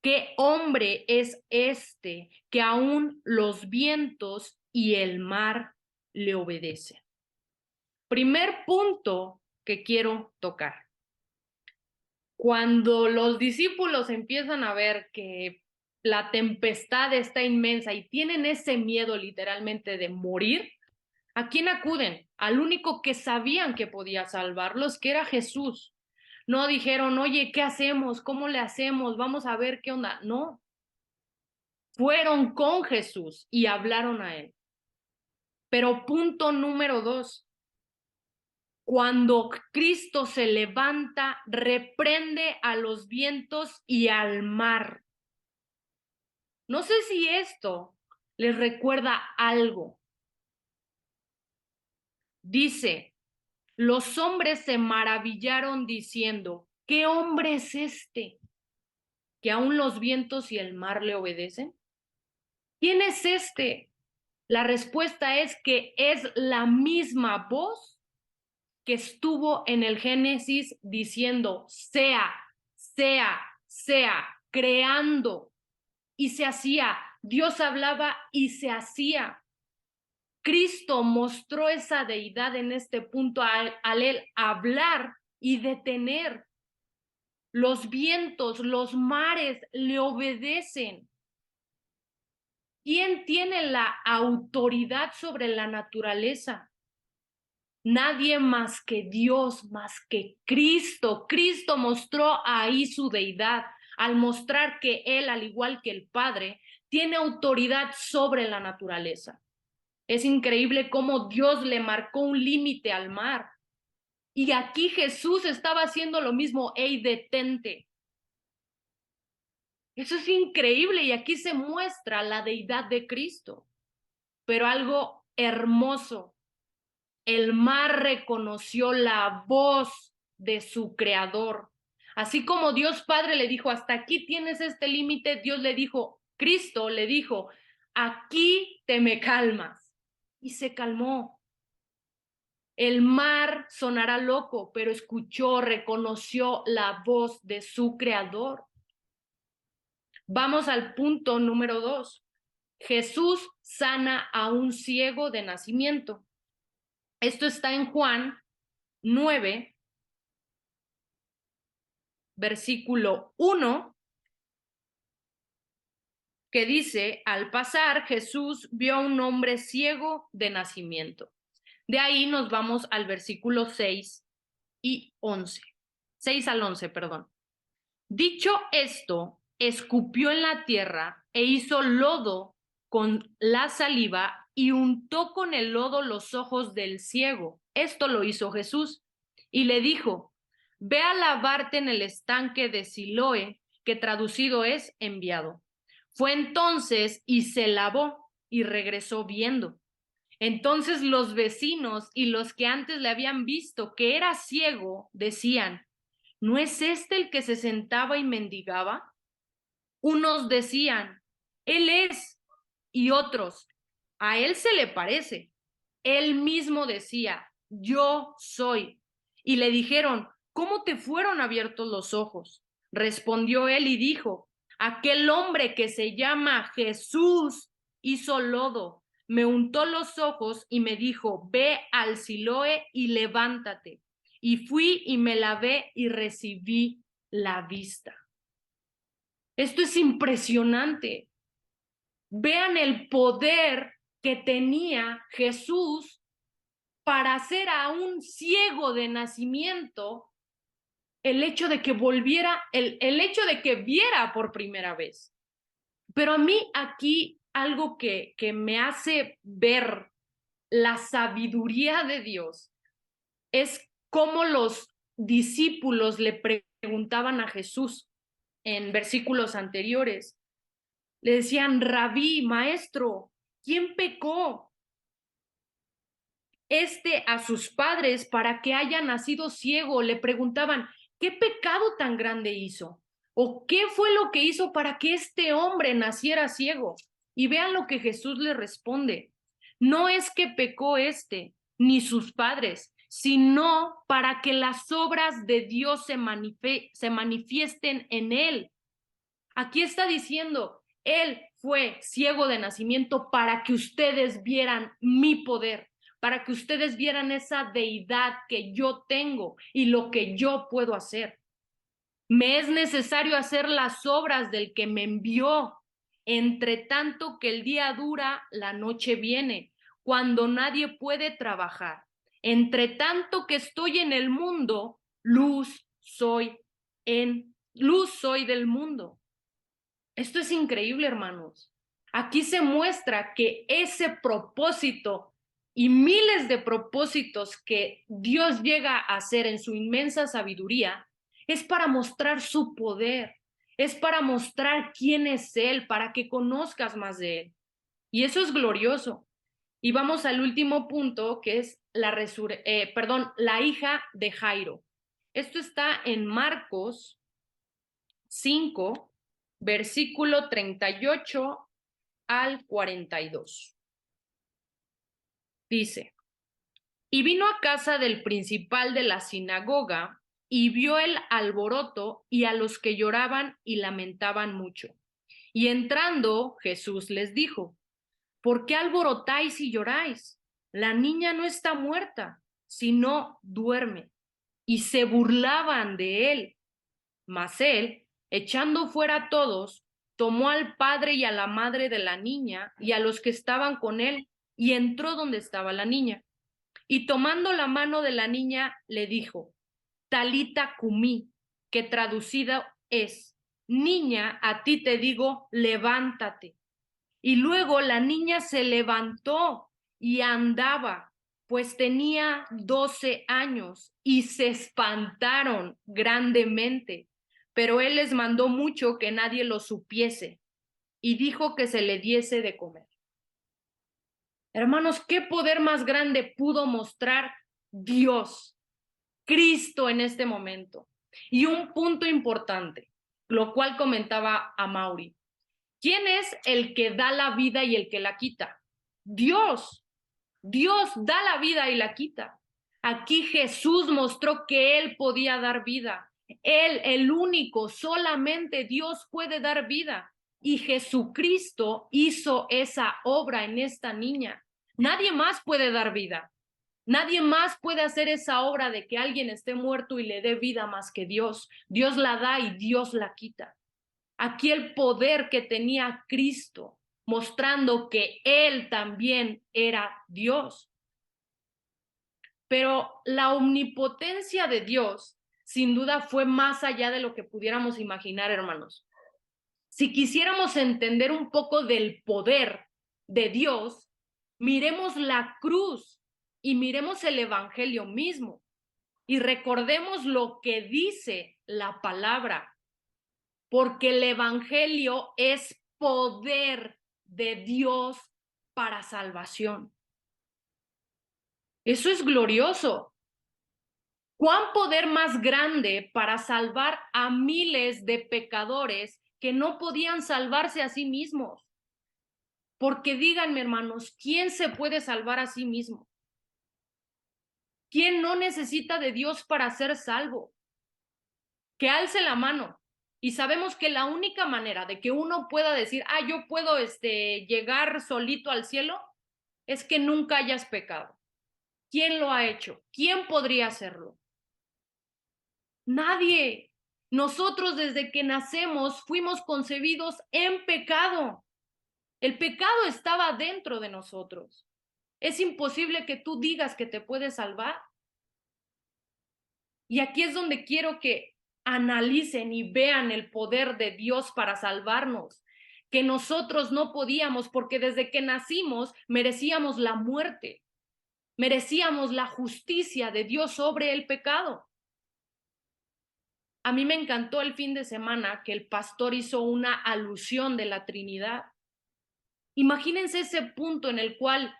¿qué hombre es este que aún los vientos y el mar le obedecen? Primer punto que quiero tocar. Cuando los discípulos empiezan a ver que la tempestad está inmensa y tienen ese miedo literalmente de morir, ¿a quién acuden? Al único que sabían que podía salvarlos, que era Jesús. No dijeron, oye, ¿qué hacemos? ¿Cómo le hacemos? Vamos a ver qué onda. No, fueron con Jesús y hablaron a él. Pero punto número 2, cuando Cristo se levanta, reprende a los vientos y al mar. No sé si esto les recuerda algo. Dice, los hombres se maravillaron diciendo, ¿qué hombre es este que aún los vientos y el mar le obedecen? ¿Quién es este? La respuesta es que es la misma voz que estuvo en el Génesis diciendo, sea, sea, sea, creando. Y se hacía. Dios hablaba y se hacía. Cristo mostró esa deidad en este punto al él hablar y detener. Los vientos, los mares le obedecen. ¿Quién tiene la autoridad sobre la naturaleza? Nadie más que Dios, más que Cristo. Cristo mostró ahí su deidad al mostrar que Él, al igual que el Padre, tiene autoridad sobre la naturaleza. Es increíble cómo Dios le marcó un límite al mar. Y aquí Jesús estaba haciendo lo mismo. ¡Ey, detente! Eso es increíble y aquí se muestra la deidad de Cristo. Pero algo hermoso. El mar reconoció la voz de su creador. Así como Dios Padre le dijo, hasta aquí tienes este límite, Dios le dijo, Cristo le dijo, aquí te me calmas. Y se calmó. El mar sonará loco, pero escuchó, reconoció la voz de su creador. Vamos al punto número 2. Jesús sana a un ciego de nacimiento. Esto está en Juan 9, versículo 1, que dice, al pasar Jesús vio a un hombre ciego de nacimiento. De ahí nos vamos al versículo 6 y 11. 6 al 11, perdón. Dicho esto, escupió en la tierra e hizo lodo con la saliva y untó con el lodo los ojos del ciego. Esto lo hizo Jesús. Y le dijo, ve a lavarte en el estanque de Siloé, que traducido es enviado. Fue entonces y se lavó y regresó viendo. Entonces los vecinos y los que antes le habían visto que era ciego decían, ¿no es este el que se sentaba y mendigaba? Unos decían, él es, y otros, a él se le parece. Él mismo decía, yo soy. Y le dijeron, ¿cómo te fueron abiertos los ojos? Respondió él y dijo, aquel hombre que se llama Jesús hizo lodo, me untó los ojos y me dijo, ve al Siloé y levántate. Y fui y me lavé y recibí la vista. Esto es impresionante. Vean el poder que tenía Jesús para hacer a un ciego de nacimiento el hecho de que volviera, el hecho de que viera por primera vez. Pero a mí aquí algo que me hace ver la sabiduría de Dios es cómo los discípulos le preguntaban a Jesús en versículos anteriores. Le decían, Rabí, maestro, ¿quién pecó? A sus padres para que haya nacido ciego. Le preguntaban, ¿qué pecado tan grande hizo? ¿O qué fue lo que hizo para que este hombre naciera ciego? Y vean lo que Jesús le responde. No es que pecó ni sus padres, sino para que las obras de Dios se manifiesten en él. Aquí está diciendo, él fue ciego de nacimiento para que ustedes vieran mi poder, para que ustedes vieran esa deidad que yo tengo y lo que yo puedo hacer. Me es necesario hacer las obras del que me envió. Entre tanto que el día dura, la noche viene, cuando nadie puede trabajar. Entre tanto que estoy en el mundo, luz soy del mundo. Esto es increíble, hermanos. Aquí se muestra que ese propósito y miles de propósitos que Dios llega a hacer en su inmensa sabiduría es para mostrar su poder, es para mostrar quién es Él, para que conozcas más de Él. Y eso es glorioso. Y vamos al último punto, que es la hija de Jairo. Esto está en Marcos 5, versículo 38 al 42. Dice, y vino a casa del principal de la sinagoga y vio el alboroto y a los que lloraban y lamentaban mucho. Y entrando, Jesús les dijo, ¿por qué alborotáis y lloráis? La niña no está muerta, sino duerme. Y se burlaban de él. Mas él, echando fuera a todos, tomó al padre y a la madre de la niña y a los que estaban con él, y entró donde estaba la niña. Y tomando la mano de la niña, le dijo, Talita cumí, que traducida es, niña, a ti te digo, levántate. Y luego la niña se levantó y andaba, pues tenía 12 años, y se espantaron grandemente. Pero él les mandó mucho que nadie lo supiese, y dijo que se le diese de comer. Hermanos, ¿qué poder más grande pudo mostrar Dios, Cristo en este momento? Y un punto importante, lo cual comentaba a Mauri. ¿Quién es el que da la vida y el que la quita? Dios. Dios da la vida y la quita. Aquí Jesús mostró que Él podía dar vida. Él, el único, solamente Dios puede dar vida. Y Jesucristo hizo esa obra en esta niña. Nadie más puede dar vida. Nadie más puede hacer esa obra de que alguien esté muerto y le dé vida más que Dios. Dios la da y Dios la quita. Aquí el poder que tenía Cristo, mostrando que Él también era Dios. Pero la omnipotencia de Dios, sin duda, fue más allá de lo que pudiéramos imaginar, hermanos. Si quisiéramos entender un poco del poder de Dios, miremos la cruz y miremos el Evangelio mismo y recordemos lo que dice la palabra, porque el Evangelio es poder de Dios para salvación. Eso es glorioso. ¿Cuán poder más grande para salvar a miles de pecadores que no podían salvarse a sí mismos? Porque díganme, hermanos, ¿quién se puede salvar a sí mismo? ¿Quién no necesita de Dios para ser salvo? Que alce la mano. Y sabemos que la única manera de que uno pueda decir, yo puedo llegar solito al cielo, es que nunca hayas pecado. ¿Quién lo ha hecho? ¿Quién podría hacerlo? Nadie. Nosotros desde que nacemos fuimos concebidos en pecado. El pecado estaba dentro de nosotros. Es imposible que tú digas que te puedes salvar. Y aquí es donde quiero que analicen y vean el poder de Dios para salvarnos, que nosotros no podíamos porque desde que nacimos merecíamos la muerte, merecíamos la justicia de Dios sobre el pecado. A mí me encantó el fin de semana que el pastor hizo una alusión de la Trinidad. Imagínense ese punto en el cual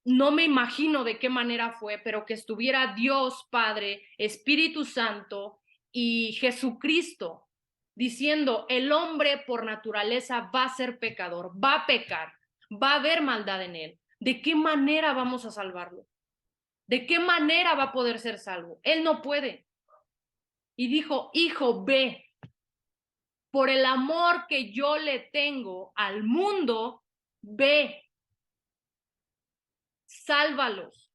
no me imagino de qué manera fue, pero que estuviera Dios Padre, Espíritu Santo y Jesucristo diciendo, el hombre por naturaleza va a ser pecador, va a pecar, va a haber maldad en él. ¿De qué manera vamos a salvarlo? ¿De qué manera va a poder ser salvo? Él no puede. Y dijo, hijo, ve, por el amor que yo le tengo al mundo, ve, sálvalos.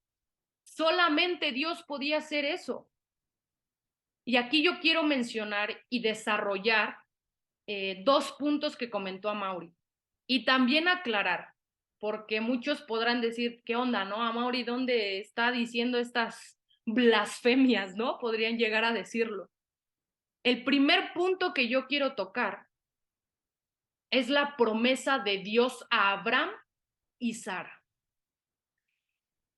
Solamente Dios podía hacer eso. Y aquí yo quiero mencionar y desarrollar dos puntos que comentó Amaury. Y también aclarar, porque muchos podrán decir, ¿qué onda, no? Amaury, ¿dónde está diciendo estas blasfemias, no? Podrían llegar a decirlo. El primer punto que yo quiero tocar es la promesa de Dios a Abraham y Sara.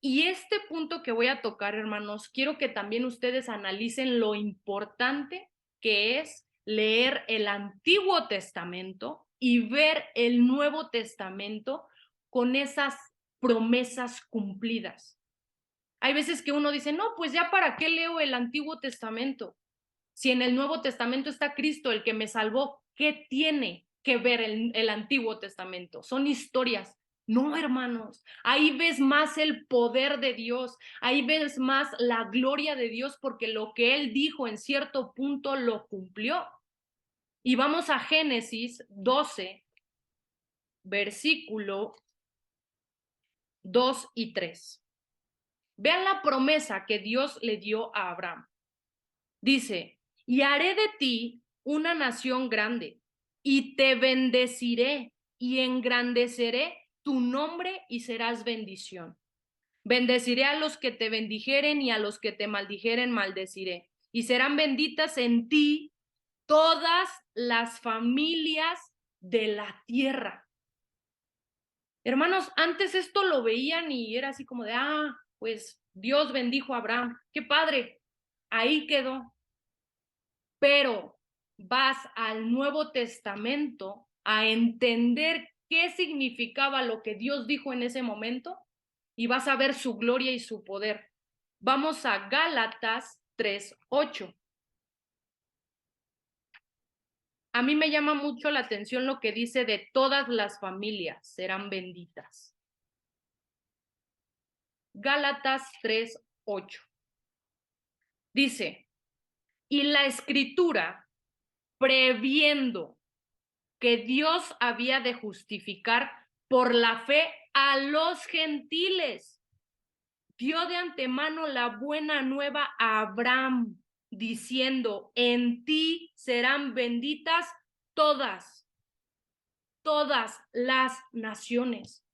Y este punto que voy a tocar, hermanos, quiero que también ustedes analicen lo importante que es leer el Antiguo Testamento y ver el Nuevo Testamento con esas promesas cumplidas. Hay veces que uno dice, no, pues ya para qué leo el Antiguo Testamento. Si en el Nuevo Testamento está Cristo, el que me salvó, ¿qué tiene que ver el Antiguo Testamento? Son historias. No, hermanos, ahí ves más el poder de Dios, ahí ves más la gloria de Dios porque lo que Él dijo en cierto punto lo cumplió. Y vamos a Génesis 12, versículo 2 y 3. Vean la promesa que Dios le dio a Abraham. Dice, y haré de ti una nación grande, y te bendeciré, y engrandeceré tu nombre, y serás bendición. Bendeciré a los que te bendijeren, y a los que te maldijeren maldeciré. Y serán benditas en ti todas las familias de la tierra. Hermanos, antes esto lo veían y era así como de, pues Dios bendijo a Abraham. ¡Qué padre! Ahí quedó. Pero vas al Nuevo Testamento a entender qué significaba lo que Dios dijo en ese momento y vas a ver su gloria y su poder. Vamos a Gálatas 3:8. A mí me llama mucho la atención lo que dice de todas las familias serán benditas. Gálatas 3:8. Dice, y la escritura, previendo que Dios había de justificar por la fe a los gentiles, dio de antemano la buena nueva a Abraham, diciendo, en ti serán benditas todas las naciones.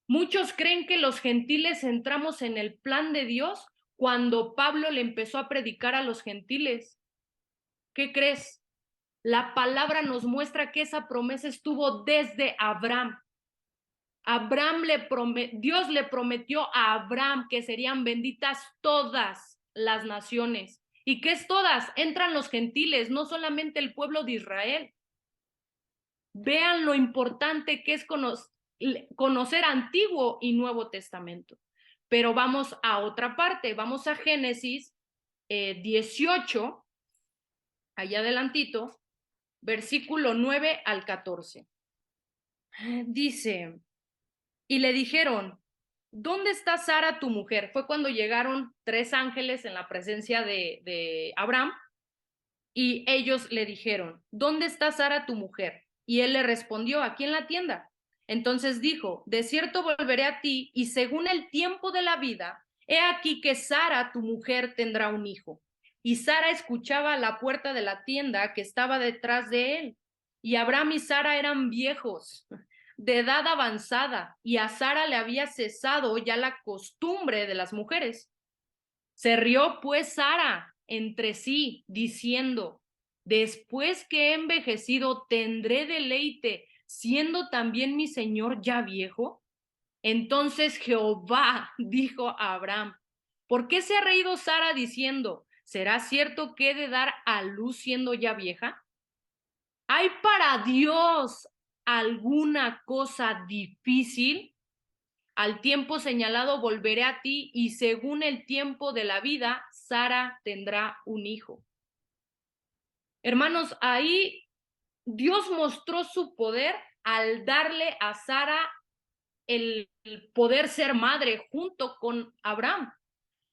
Muchos creen que los gentiles entramos en el plan de Dios cuando Pablo le empezó a predicar a los gentiles. ¿Qué crees? La palabra nos muestra que esa promesa estuvo desde Abraham. Dios le prometió a Abraham que serían benditas todas las naciones. ¿Y qué es todas? Entran los gentiles, no solamente el pueblo de Israel. Vean lo importante que es conocer Antiguo y Nuevo Testamento. Pero vamos a otra parte, vamos a Génesis 18, allá adelantito, versículo 9 al 14. Dice, y le dijeron, ¿dónde está Sara tu mujer? Fue cuando llegaron 3 ángeles en la presencia de Abraham y ellos le dijeron, ¿dónde está Sara tu mujer? Y él le respondió, aquí en la tienda. Entonces dijo, de cierto volveré a ti y según el tiempo de la vida, he aquí que Sara tu mujer tendrá un hijo. Y Sara escuchaba a la puerta de la tienda que estaba detrás de él. Y Abraham y Sara eran viejos, de edad avanzada, y a Sara le había cesado ya la costumbre de las mujeres. Se rió pues Sara entre sí, diciendo, después que he envejecido, ¿tendré deleite, siendo también mi señor ya viejo? Entonces Jehová dijo a Abraham, ¿por qué se ha reído Sara diciendo, ¿será cierto que he de dar a luz siendo ya vieja? ¿Hay para Dios alguna cosa difícil? Al tiempo señalado volveré a ti y según el tiempo de la vida, Sara tendrá un hijo. Hermanos, ahí Dios mostró su poder al darle a Sara el poder ser madre junto con Abraham.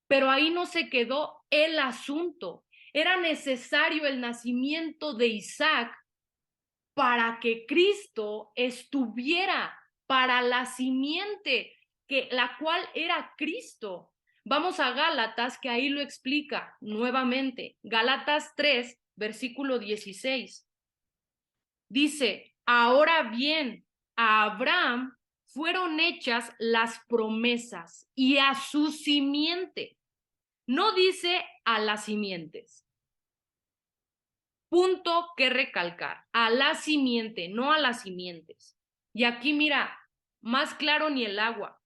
Pero ahí no se quedó el asunto. Era necesario el nacimiento de Isaac para que Cristo estuviera, para la simiente, que la cual era Cristo. Vamos a Gálatas, que ahí lo explica nuevamente. Gálatas 3, versículo 16. Dice, ahora bien, a Abraham fueron hechas las promesas y a su simiente. No dice a las simientes. Punto que recalcar, a la simiente, no a las simientes. Y aquí mira, más claro ni el agua.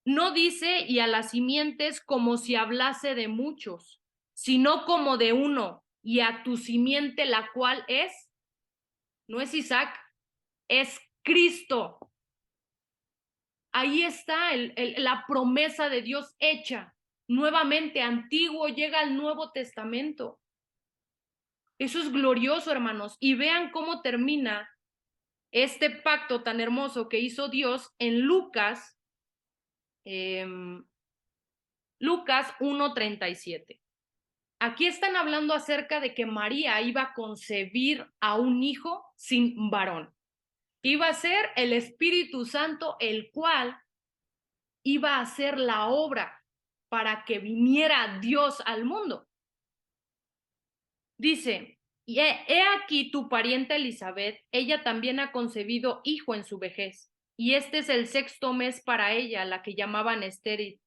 No dice y a las simientes como si hablase de muchos, sino como de uno, y a tu simiente la cual es, no es Isaac, es Cristo. Ahí está la promesa de Dios hecha. Nuevamente, antiguo llega al Nuevo Testamento. Eso es glorioso, hermanos. Y vean cómo termina este pacto tan hermoso que hizo Dios en Lucas 1:37. Aquí están hablando acerca de que María iba a concebir a un hijo sin varón. Iba a ser el Espíritu Santo el cual iba a hacer la obra para que viniera Dios al mundo. Dice, y he aquí tu parienta Elizabeth, ella también ha concebido hijo en su vejez, y este es el 6º mes para ella, la que llamaban estéril.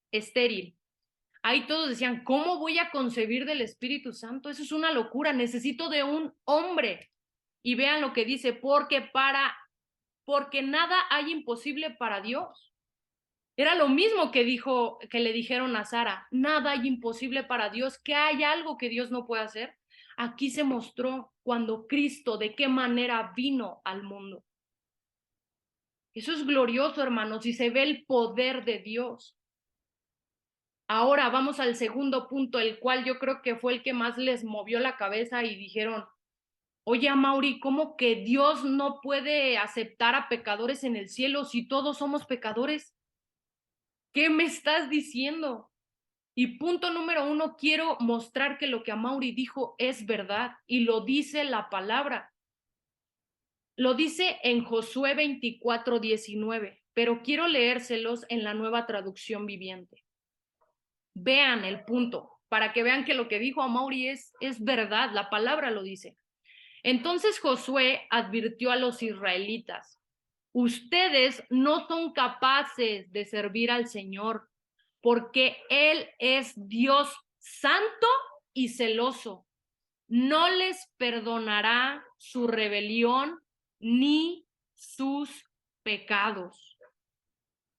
Ahí todos decían, ¿cómo voy a concebir del Espíritu Santo? Eso es una locura, necesito de un hombre. Y vean lo que dice, porque nada hay imposible para Dios. Era lo mismo que le dijeron a Sara, nada hay imposible para Dios, que hay algo que Dios no puede hacer. Aquí se mostró cuando Cristo, de qué manera vino al mundo. Eso es glorioso, hermanos, y se ve el poder de Dios. Ahora vamos al segundo punto, el cual yo creo que fue el que más les movió la cabeza y dijeron, oye, Amaury, ¿cómo que Dios no puede aceptar a pecadores en el cielo si todos somos pecadores? ¿Qué me estás diciendo? Y punto número 1, quiero mostrar que lo que Amaury dijo es verdad y lo dice la palabra. Lo dice en Josué 24:19, pero quiero leérselos en la Nueva Traducción Viviente. Vean el punto, para que vean que lo que dijo Amaury es verdad, la palabra lo dice. Entonces Josué advirtió a los israelitas, ustedes no son capaces de servir al Señor, porque Él es Dios santo y celoso. No les perdonará su rebelión ni sus pecados.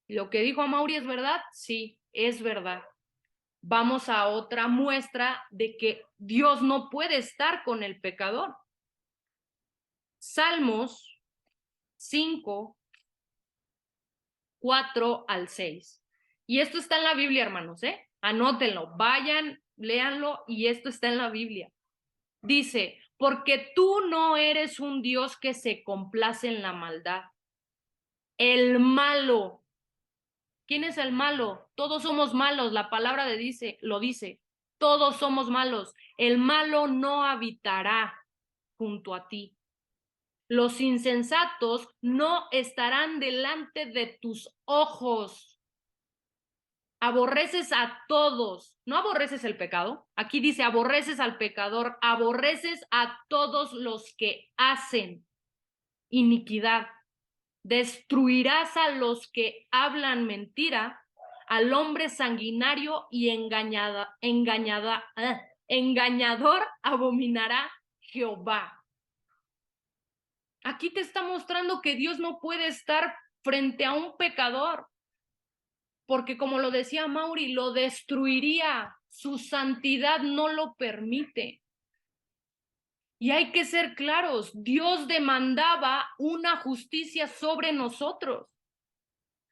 ¿Lo que dijo Amaury es verdad? Sí, es verdad. Vamos a otra muestra de que Dios no puede estar con el pecador. Salmos 5, 4 al 6. Y esto está en la Biblia, hermanos, Anótenlo, vayan, léanlo, y esto está en la Biblia. Dice, porque tú no eres un Dios que se complace en la maldad. El malo. ¿Quién es el malo? Todos somos malos, la palabra lo dice. Todos somos malos. El malo no habitará junto a ti. Los insensatos no estarán delante de tus ojos. Aborreces a todos. ¿No aborreces el pecado? Aquí dice, aborreces al pecador, aborreces a todos los que hacen iniquidad. Destruirás a los que hablan mentira, al hombre sanguinario y engañador abominará Jehová. Aquí te está mostrando que Dios no puede estar frente a un pecador, porque como lo decía Amaury, lo destruiría, su santidad no lo permite. Y hay que ser claros, Dios demandaba una justicia sobre nosotros.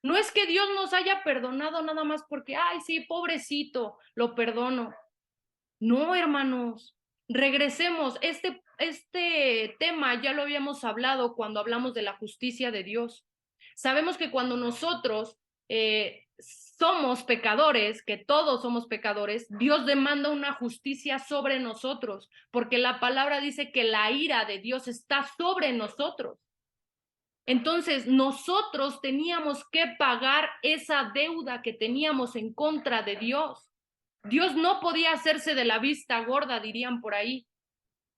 No es que Dios nos haya perdonado nada más porque, ay, sí, pobrecito, lo perdono. No, hermanos, regresemos. Este tema ya lo habíamos hablado cuando hablamos de la justicia de Dios. Sabemos que cuando nosotros somos pecadores, que todos somos pecadores, Dios demanda una justicia sobre nosotros, porque la palabra dice que la ira de Dios está sobre nosotros. Entonces, nosotros teníamos que pagar esa deuda que teníamos en contra de Dios. Dios no podía hacerse de la vista gorda, dirían por ahí,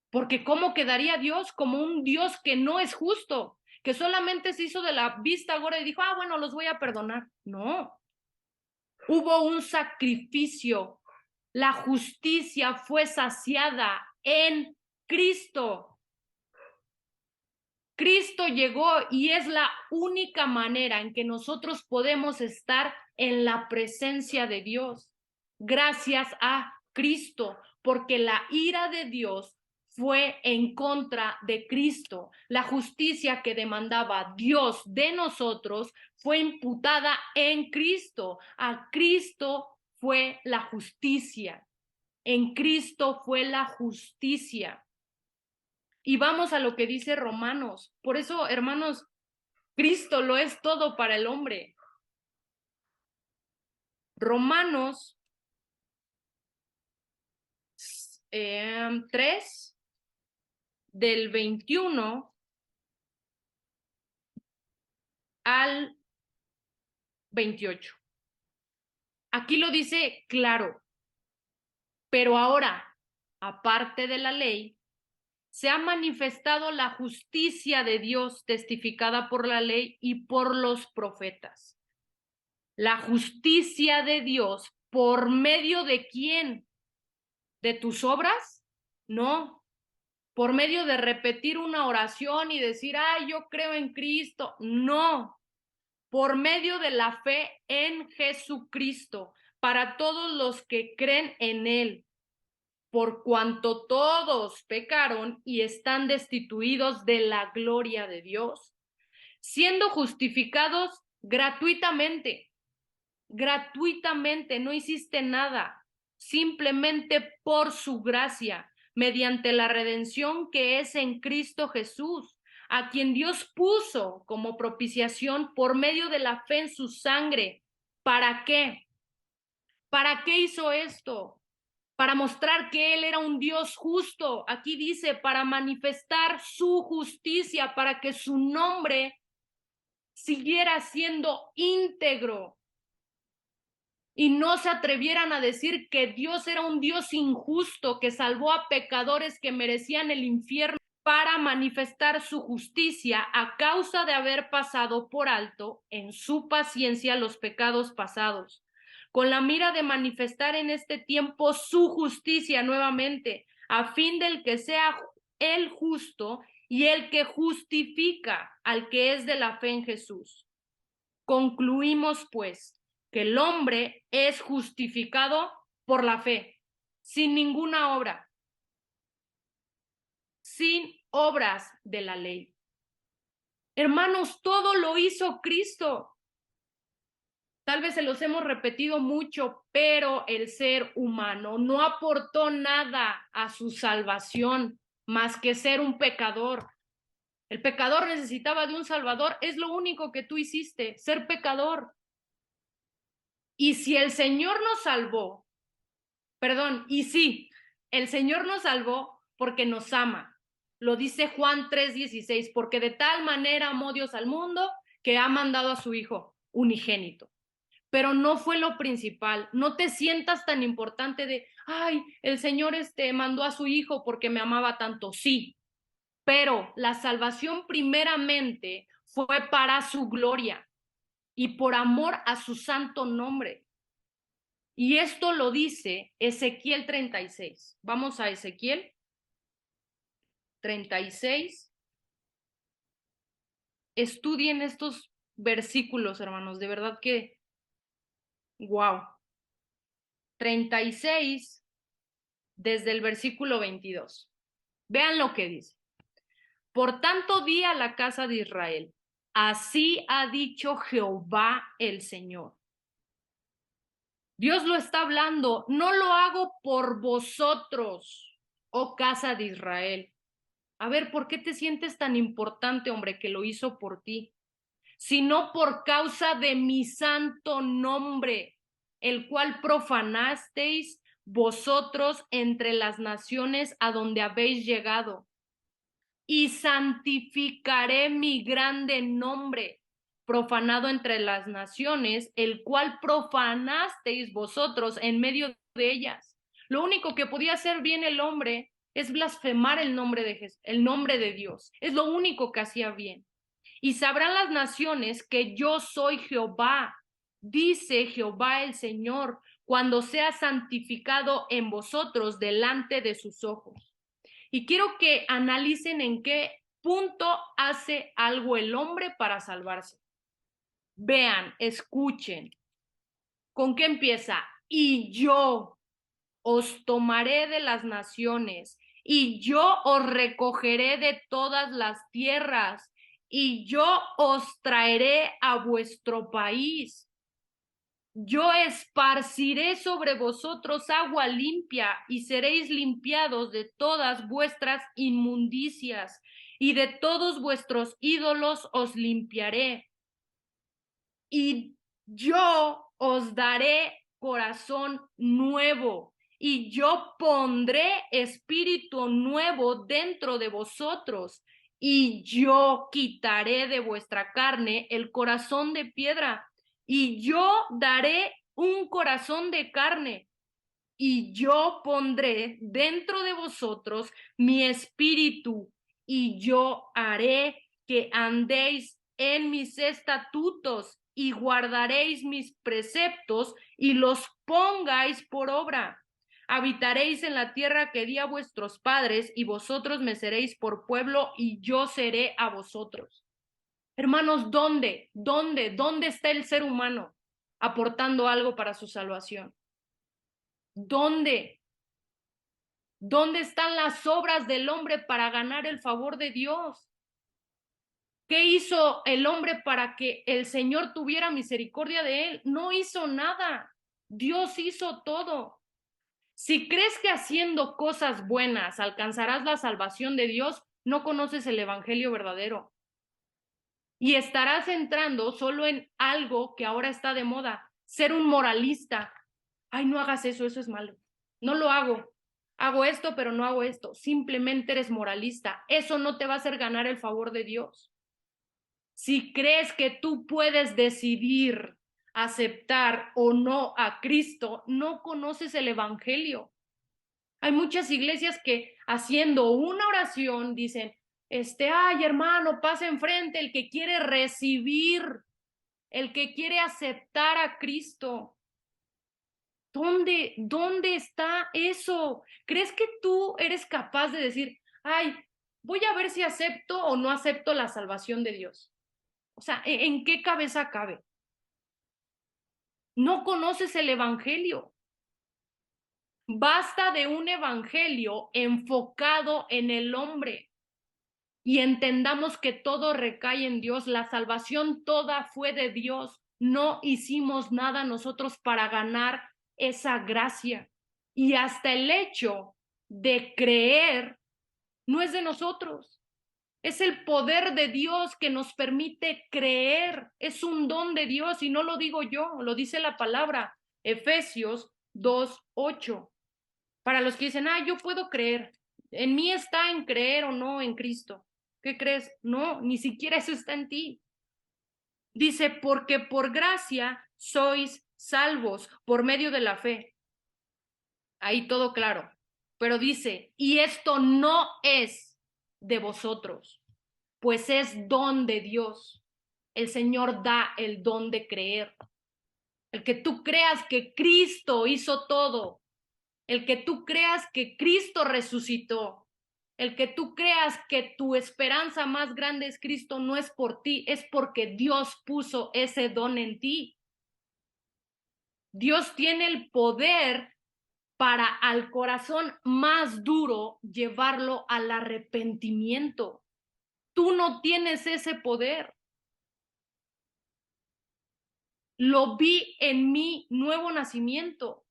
porque ¿cómo quedaría Dios? Como un Dios que no es justo, que solamente se hizo de la vista gorda y dijo, bueno, los voy a perdonar. No, hubo un sacrificio, la justicia fue saciada en Cristo. Cristo llegó y es la única manera en que nosotros podemos estar en la presencia de Dios, gracias a Cristo, porque la ira de Dios fue en contra de Cristo. La justicia que demandaba Dios de nosotros fue imputada en Cristo. A Cristo fue la justicia. En Cristo fue la justicia. Y vamos a lo que dice Romanos. Por eso, hermanos, Cristo lo es todo para el hombre. Romanos 3, del 21 al 28. Aquí lo dice claro. Pero ahora, aparte de la ley, se ha manifestado la justicia de Dios testificada por la ley y por los profetas. La justicia de Dios, ¿por medio de quién? ¿De tus obras? No. ¿Por medio de repetir una oración y decir, yo creo en Cristo? No. Por medio de la fe en Jesucristo, para todos los que creen en Él. por cuanto todos pecaron y están destituidos de la gloria de Dios, siendo justificados gratuitamente. Gratuitamente, no hiciste nada, simplemente por su gracia, mediante la redención que es en Cristo Jesús, a quien Dios puso como propiciación por medio de la fe en su sangre. ¿Para qué? ¿Para qué hizo esto? Para mostrar que Él era un Dios justo. Aquí dice, para manifestar su justicia, para que su nombre siguiera siendo íntegro y no se atrevieran a decir que Dios era un Dios injusto, que salvó a pecadores que merecían el infierno, para manifestar su justicia a causa de haber pasado por alto en su paciencia los pecados pasados, con la mira de manifestar en este tiempo su justicia nuevamente, a fin del que sea el justo y el que justifica al que es de la fe en Jesús. Concluimos, pues, que el hombre es justificado por la fe, sin ninguna obra, sin obras de la ley. Hermanos, todo lo hizo Cristo. Tal vez se los hemos repetido mucho, pero el ser humano no aportó nada a su salvación más que ser un pecador. El pecador necesitaba de un salvador, es lo único que tú hiciste, ser pecador. Y si el Señor nos salvó, y sí, el Señor nos salvó porque nos ama. Lo dice Juan 3:16, porque de tal manera amó Dios al mundo que ha mandado a su Hijo unigénito. Pero no fue lo principal. No te sientas tan importante de, ay, el Señor mandó a su Hijo porque me amaba tanto. Sí, pero la salvación primeramente fue para su gloria y por amor a su santo nombre. Y esto lo dice Ezequiel 36. Vamos a Ezequiel 36. Estudien estos versículos, hermanos, de verdad que, wow. 36, desde el versículo 22. Vean lo que dice. Por tanto, di a la casa de Israel, así ha dicho Jehová el Señor. Dios lo está hablando, no lo hago por vosotros, oh casa de Israel. A ver, ¿por qué te sientes tan importante, hombre, que lo hizo por ti? Sino por causa de mi santo nombre, el cual profanasteis vosotros entre las naciones a donde habéis llegado. Y santificaré mi grande nombre, profanado entre las naciones, el cual profanasteis vosotros en medio de ellas. Lo único que podía hacer bien el hombre es blasfemar el nombre de Dios. Es lo único que hacía bien. Y sabrán las naciones que yo soy Jehová, dice Jehová el Señor, cuando sea santificado en vosotros delante de sus ojos. Y quiero que analicen en qué punto hace algo el hombre para salvarse. Vean, escuchen. ¿Con qué empieza? Y yo os tomaré de las naciones, y yo os recogeré de todas las tierras, y yo os traeré a vuestro país. Yo esparciré sobre vosotros agua limpia, y seréis limpiados de todas vuestras inmundicias, y de todos vuestros ídolos os limpiaré. Y yo os daré corazón nuevo, y yo pondré espíritu nuevo dentro de vosotros, y yo quitaré de vuestra carne el corazón de piedra, y yo daré un corazón de carne, y yo pondré dentro de vosotros mi espíritu, y yo haré que andéis en mis estatutos y guardaréis mis preceptos y los pongáis por obra. Habitaréis en la tierra que di a vuestros padres, y vosotros me seréis por pueblo, y yo seré a vosotros. Hermanos, ¿dónde está el ser humano aportando algo para su salvación? ¿Dónde? ¿Dónde están las obras del hombre para ganar el favor de Dios? ¿Qué hizo el hombre para que el Señor tuviera misericordia de él? No hizo nada. Dios hizo todo. Si crees que haciendo cosas buenas alcanzarás la salvación de Dios, no conoces el evangelio verdadero. Y estarás entrando solo en algo que ahora está de moda, ser un moralista. Ay, no hagas eso, eso es malo. No lo hago. Hago esto, pero no hago esto. Simplemente eres moralista. Eso no te va a hacer ganar el favor de Dios. Si crees que tú puedes decidir aceptar o no a Cristo, no conoces el evangelio. Hay muchas iglesias que haciendo una oración dicen, ay hermano, pasa enfrente el que quiere recibir, el que quiere aceptar a Cristo. ¿Dónde está eso? ¿Crees que tú eres capaz de decir, ay, voy a ver si acepto o no acepto la salvación de Dios? O sea, ¿en qué cabeza cabe? No conoces el evangelio. Basta de un evangelio enfocado en el hombre y entendamos que todo recae en Dios. La salvación toda fue de Dios. No hicimos nada nosotros para ganar esa gracia. Y hasta el hecho de creer no es de nosotros. Es el poder de Dios que nos permite creer. Es un don de Dios y no lo digo yo, lo dice la palabra. Efesios 2:8. Para los que dicen, yo puedo creer. En mí está en creer o no en Cristo. ¿Qué crees? No, ni siquiera eso está en ti. Dice, porque por gracia sois salvos por medio de la fe. Ahí todo claro. Pero dice, y esto no es de vosotros, pues es don de Dios. El Señor da el don de creer. El que tú creas que Cristo hizo todo. El que tú creas que Cristo resucitó. El que tú creas que tu esperanza más grande es Cristo no es por ti, es porque Dios puso ese don en ti. Dios tiene el poder para al corazón más duro llevarlo al arrepentimiento. Tú no tienes ese poder. Lo vi en mi nuevo nacimiento.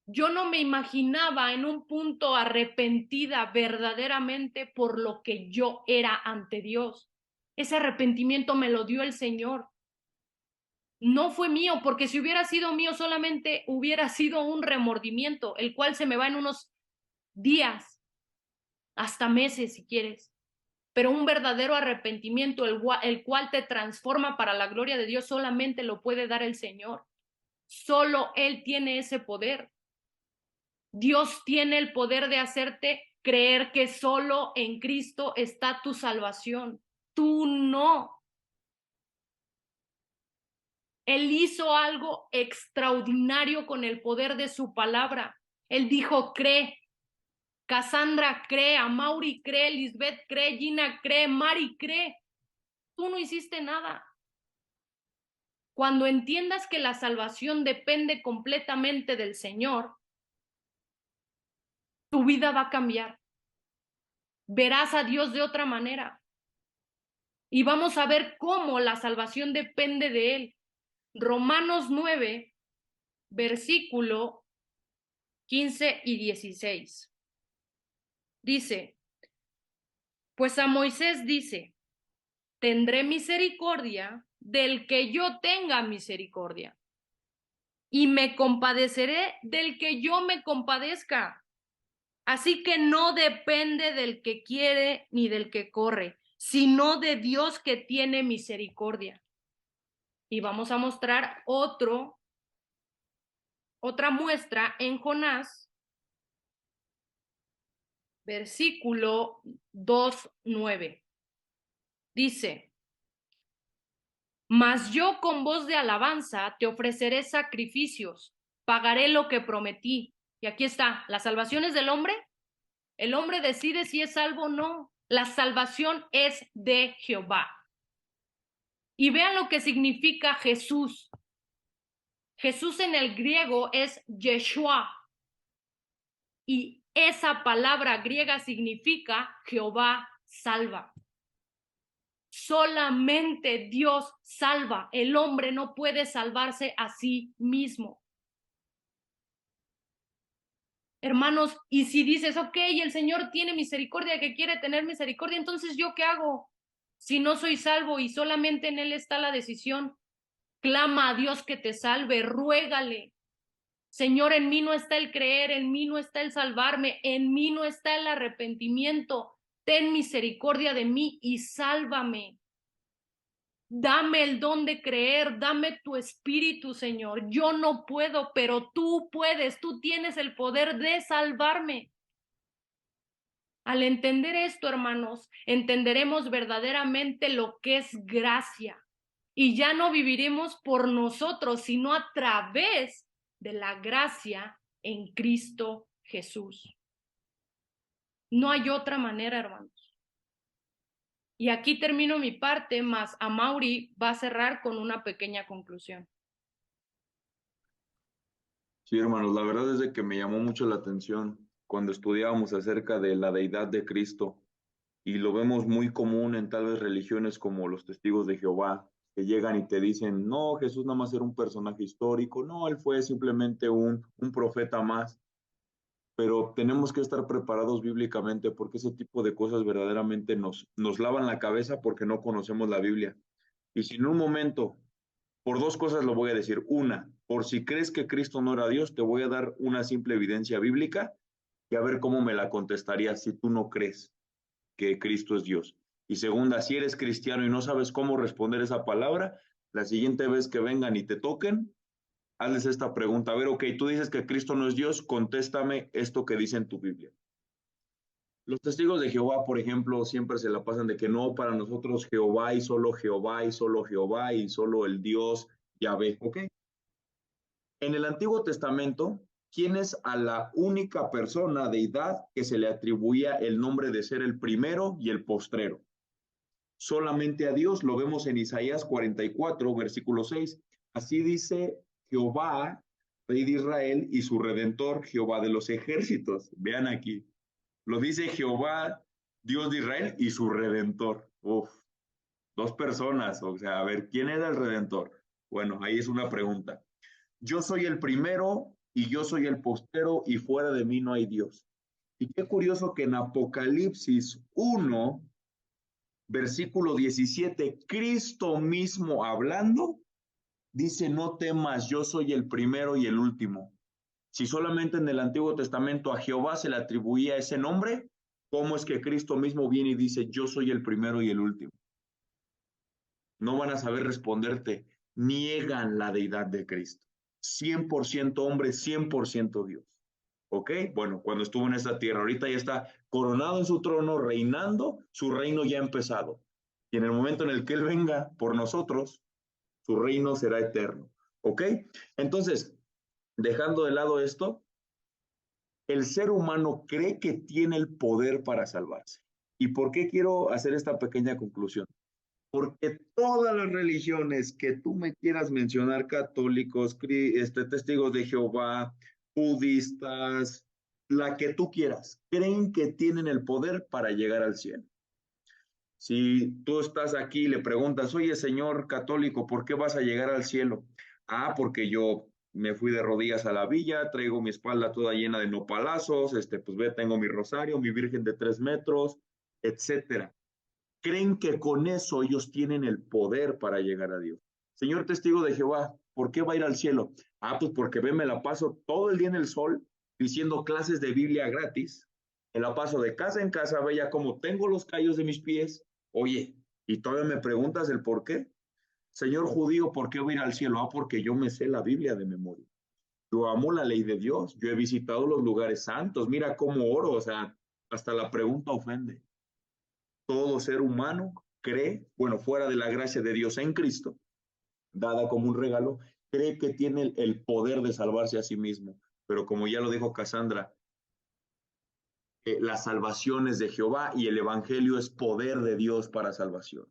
Yo no me imaginaba en un punto arrepentida verdaderamente por lo que yo era ante Dios. Ese arrepentimiento me lo dio el Señor. No fue mío, porque si hubiera sido mío solamente hubiera sido un remordimiento, el cual se me va en unos días, hasta meses si quieres. Pero un verdadero arrepentimiento, el cual te transforma para la gloria de Dios, solamente lo puede dar el Señor. Solo Él tiene ese poder. Dios tiene el poder de hacerte creer que solo en Cristo está tu salvación. Tú no. Él hizo algo extraordinario con el poder de su palabra. Él dijo, cree. Cassandra cree, Amaury cree, Lisbeth cree, Gina cree, Mari cree. Tú no hiciste nada. Cuando entiendas que la salvación depende completamente del Señor, tu vida va a cambiar. Verás a Dios de otra manera. Y vamos a ver cómo la salvación depende de Él. Romanos 9, versículo 15 y 16. Dice, pues a Moisés dice, tendré misericordia del que yo tenga misericordia, y me compadeceré del que yo me compadezca. Así que no depende del que quiere ni del que corre, sino de Dios que tiene misericordia. Y vamos a mostrar otra muestra en Jonás, versículo 2:9. Dice, mas yo con voz de alabanza te ofreceré sacrificios, pagaré lo que prometí. Y aquí está, ¿la salvación es del hombre? El hombre decide si es salvo o no. La salvación es de Jehová. Y vean lo que significa Jesús. Jesús en el griego es Yeshua. Y esa palabra griega significa Jehová salva. Solamente Dios salva. El hombre no puede salvarse a sí mismo. Hermanos, y si dices, ok, el Señor tiene misericordia, que quiere tener misericordia, entonces ¿yo qué hago? Si no soy salvo y solamente en Él está la decisión, clama a Dios que te salve, ruégale. Señor, en mí no está el creer, en mí no está el salvarme, en mí no está el arrepentimiento. Ten misericordia de mí y sálvame. Dame el don de creer, dame tu espíritu, Señor. Yo no puedo, pero tú puedes, tú tienes el poder de salvarme. Al entender esto, hermanos, entenderemos verdaderamente lo que es gracia. Y ya no viviremos por nosotros, sino a través de la gracia en Cristo Jesús. No hay otra manera, hermanos. Y aquí termino mi parte, más Amaury va a cerrar con una pequeña conclusión. Sí, hermanos, la verdad es de que me llamó mucho la atención cuando estudiábamos acerca de la deidad de Cristo y lo vemos muy común en tal vez religiones como los testigos de Jehová, que llegan y te dicen, no, Jesús nada más era un personaje histórico, no, él fue simplemente un profeta más, pero tenemos que estar preparados bíblicamente porque ese tipo de cosas verdaderamente nos lavan la cabeza porque no conocemos la Biblia. Y si en un momento, por dos cosas lo voy a decir. Una, por si crees que Cristo no era Dios, te voy a dar una simple evidencia bíblica y a ver cómo me la contestarías si tú no crees que Cristo es Dios. Y segunda, si eres cristiano y no sabes cómo responder esa palabra, la siguiente vez que vengan y te toquen, hazles esta pregunta. A ver, ok, tú dices que Cristo no es Dios, contéstame esto que dice en tu Biblia. Los testigos de Jehová, por ejemplo, siempre se la pasan de que no, para nosotros Jehová y solo Jehová y solo Jehová y solo el Dios Yahvé, ¿ok? En el Antiguo Testamento, ¿quién es a la única persona, deidad, que se le atribuía el nombre de ser el primero y el postrero? Solamente a Dios, lo vemos en Isaías 44, versículo 6. Así dice Jehová, rey de Israel, y su redentor, Jehová de los ejércitos. Vean aquí, lo dice Jehová, Dios de Israel, y su redentor. Uf, dos personas, o sea, a ver, ¿quién era el redentor? Bueno, ahí es una pregunta. Yo soy el primero y yo soy el postero y fuera de mí no hay Dios. Y qué curioso que en Apocalipsis 1, versículo 17, Cristo mismo hablando, dice, no temas, yo soy el primero y el último. Si solamente en el Antiguo Testamento a Jehová se le atribuía ese nombre, ¿cómo es que Cristo mismo viene y dice, yo soy el primero y el último? No van a saber responderte, niegan la deidad de Cristo. 100% hombre, 100% Dios. ¿Ok? Bueno, cuando estuvo en esta tierra, ahorita ya está coronado en su trono, reinando, su reino ya ha empezado. Y en el momento en el que Él venga por nosotros, su reino será eterno. ¿Ok? Entonces, dejando de lado esto, el ser humano cree que tiene el poder para salvarse. ¿Y por qué quiero hacer esta pequeña conclusión? Porque todas las religiones que tú me quieras mencionar, católicos, testigos de Jehová, budistas, la que tú quieras, creen que tienen el poder para llegar al cielo. Si tú estás aquí y le preguntas, oye, señor católico, ¿por qué vas a llegar al cielo? Ah, porque yo me fui de rodillas a la villa, traigo mi espalda toda llena de nopalazos, pues ve, tengo mi rosario, mi virgen de 3 metros, etcétera. Creen que con eso ellos tienen el poder para llegar a Dios. Señor testigo de Jehová, ¿por qué va a ir al cielo? Ah, pues porque ve, me la paso todo el día en el sol diciendo clases de Biblia gratis. Me la paso de casa en casa, veía como tengo los callos de mis pies. Oye, y todavía me preguntas el por qué. Señor judío, ¿por qué voy a ir al cielo? Ah, porque yo me sé la Biblia de memoria. Yo amo la ley de Dios. Yo he visitado los lugares santos. Mira cómo oro. O sea, hasta la pregunta ofende. Todo ser humano cree, bueno, fuera de la gracia de Dios en Cristo, dada como un regalo, cree que tiene el poder de salvarse a sí mismo. Pero como ya lo dijo Cassandra, la salvación es de Jehová y el evangelio es poder de Dios para salvación.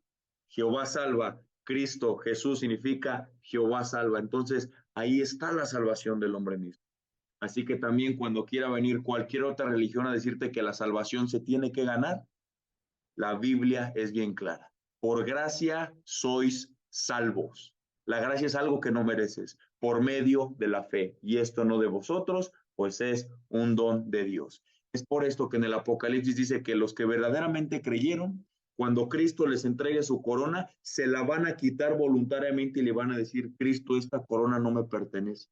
Jehová salva, Cristo, Jesús significa Jehová salva. Entonces ahí está la salvación del hombre mismo. Así que también cuando quiera venir cualquier otra religión a decirte que la salvación se tiene que ganar, la Biblia es bien clara. Por gracia sois salvos. La gracia es algo que no mereces, por medio de la fe. Y esto no de vosotros, pues es un don de Dios. Es por esto que en el Apocalipsis dice que los que verdaderamente creyeron, cuando Cristo les entregue su corona, se la van a quitar voluntariamente y le van a decir, Cristo, esta corona no me pertenece,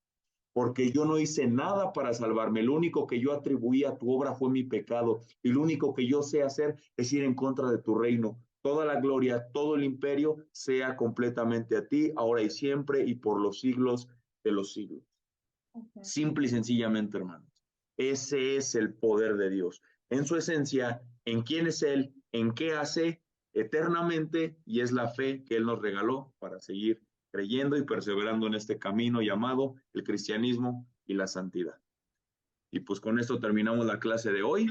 porque yo no hice nada para salvarme. Lo único que yo atribuí a tu obra fue mi pecado, y lo único que yo sé hacer es ir en contra de tu reino. Toda la gloria, todo el imperio sea completamente a ti, ahora y siempre, y por los siglos de los siglos. Okay. Simple y sencillamente, hermanos. Ese es el poder de Dios. En su esencia, en quién es Él, en qué hace eternamente, y es la fe que Él nos regaló para seguir creyendo y perseverando en este camino llamado el cristianismo y la santidad. Y pues con esto terminamos la clase de hoy.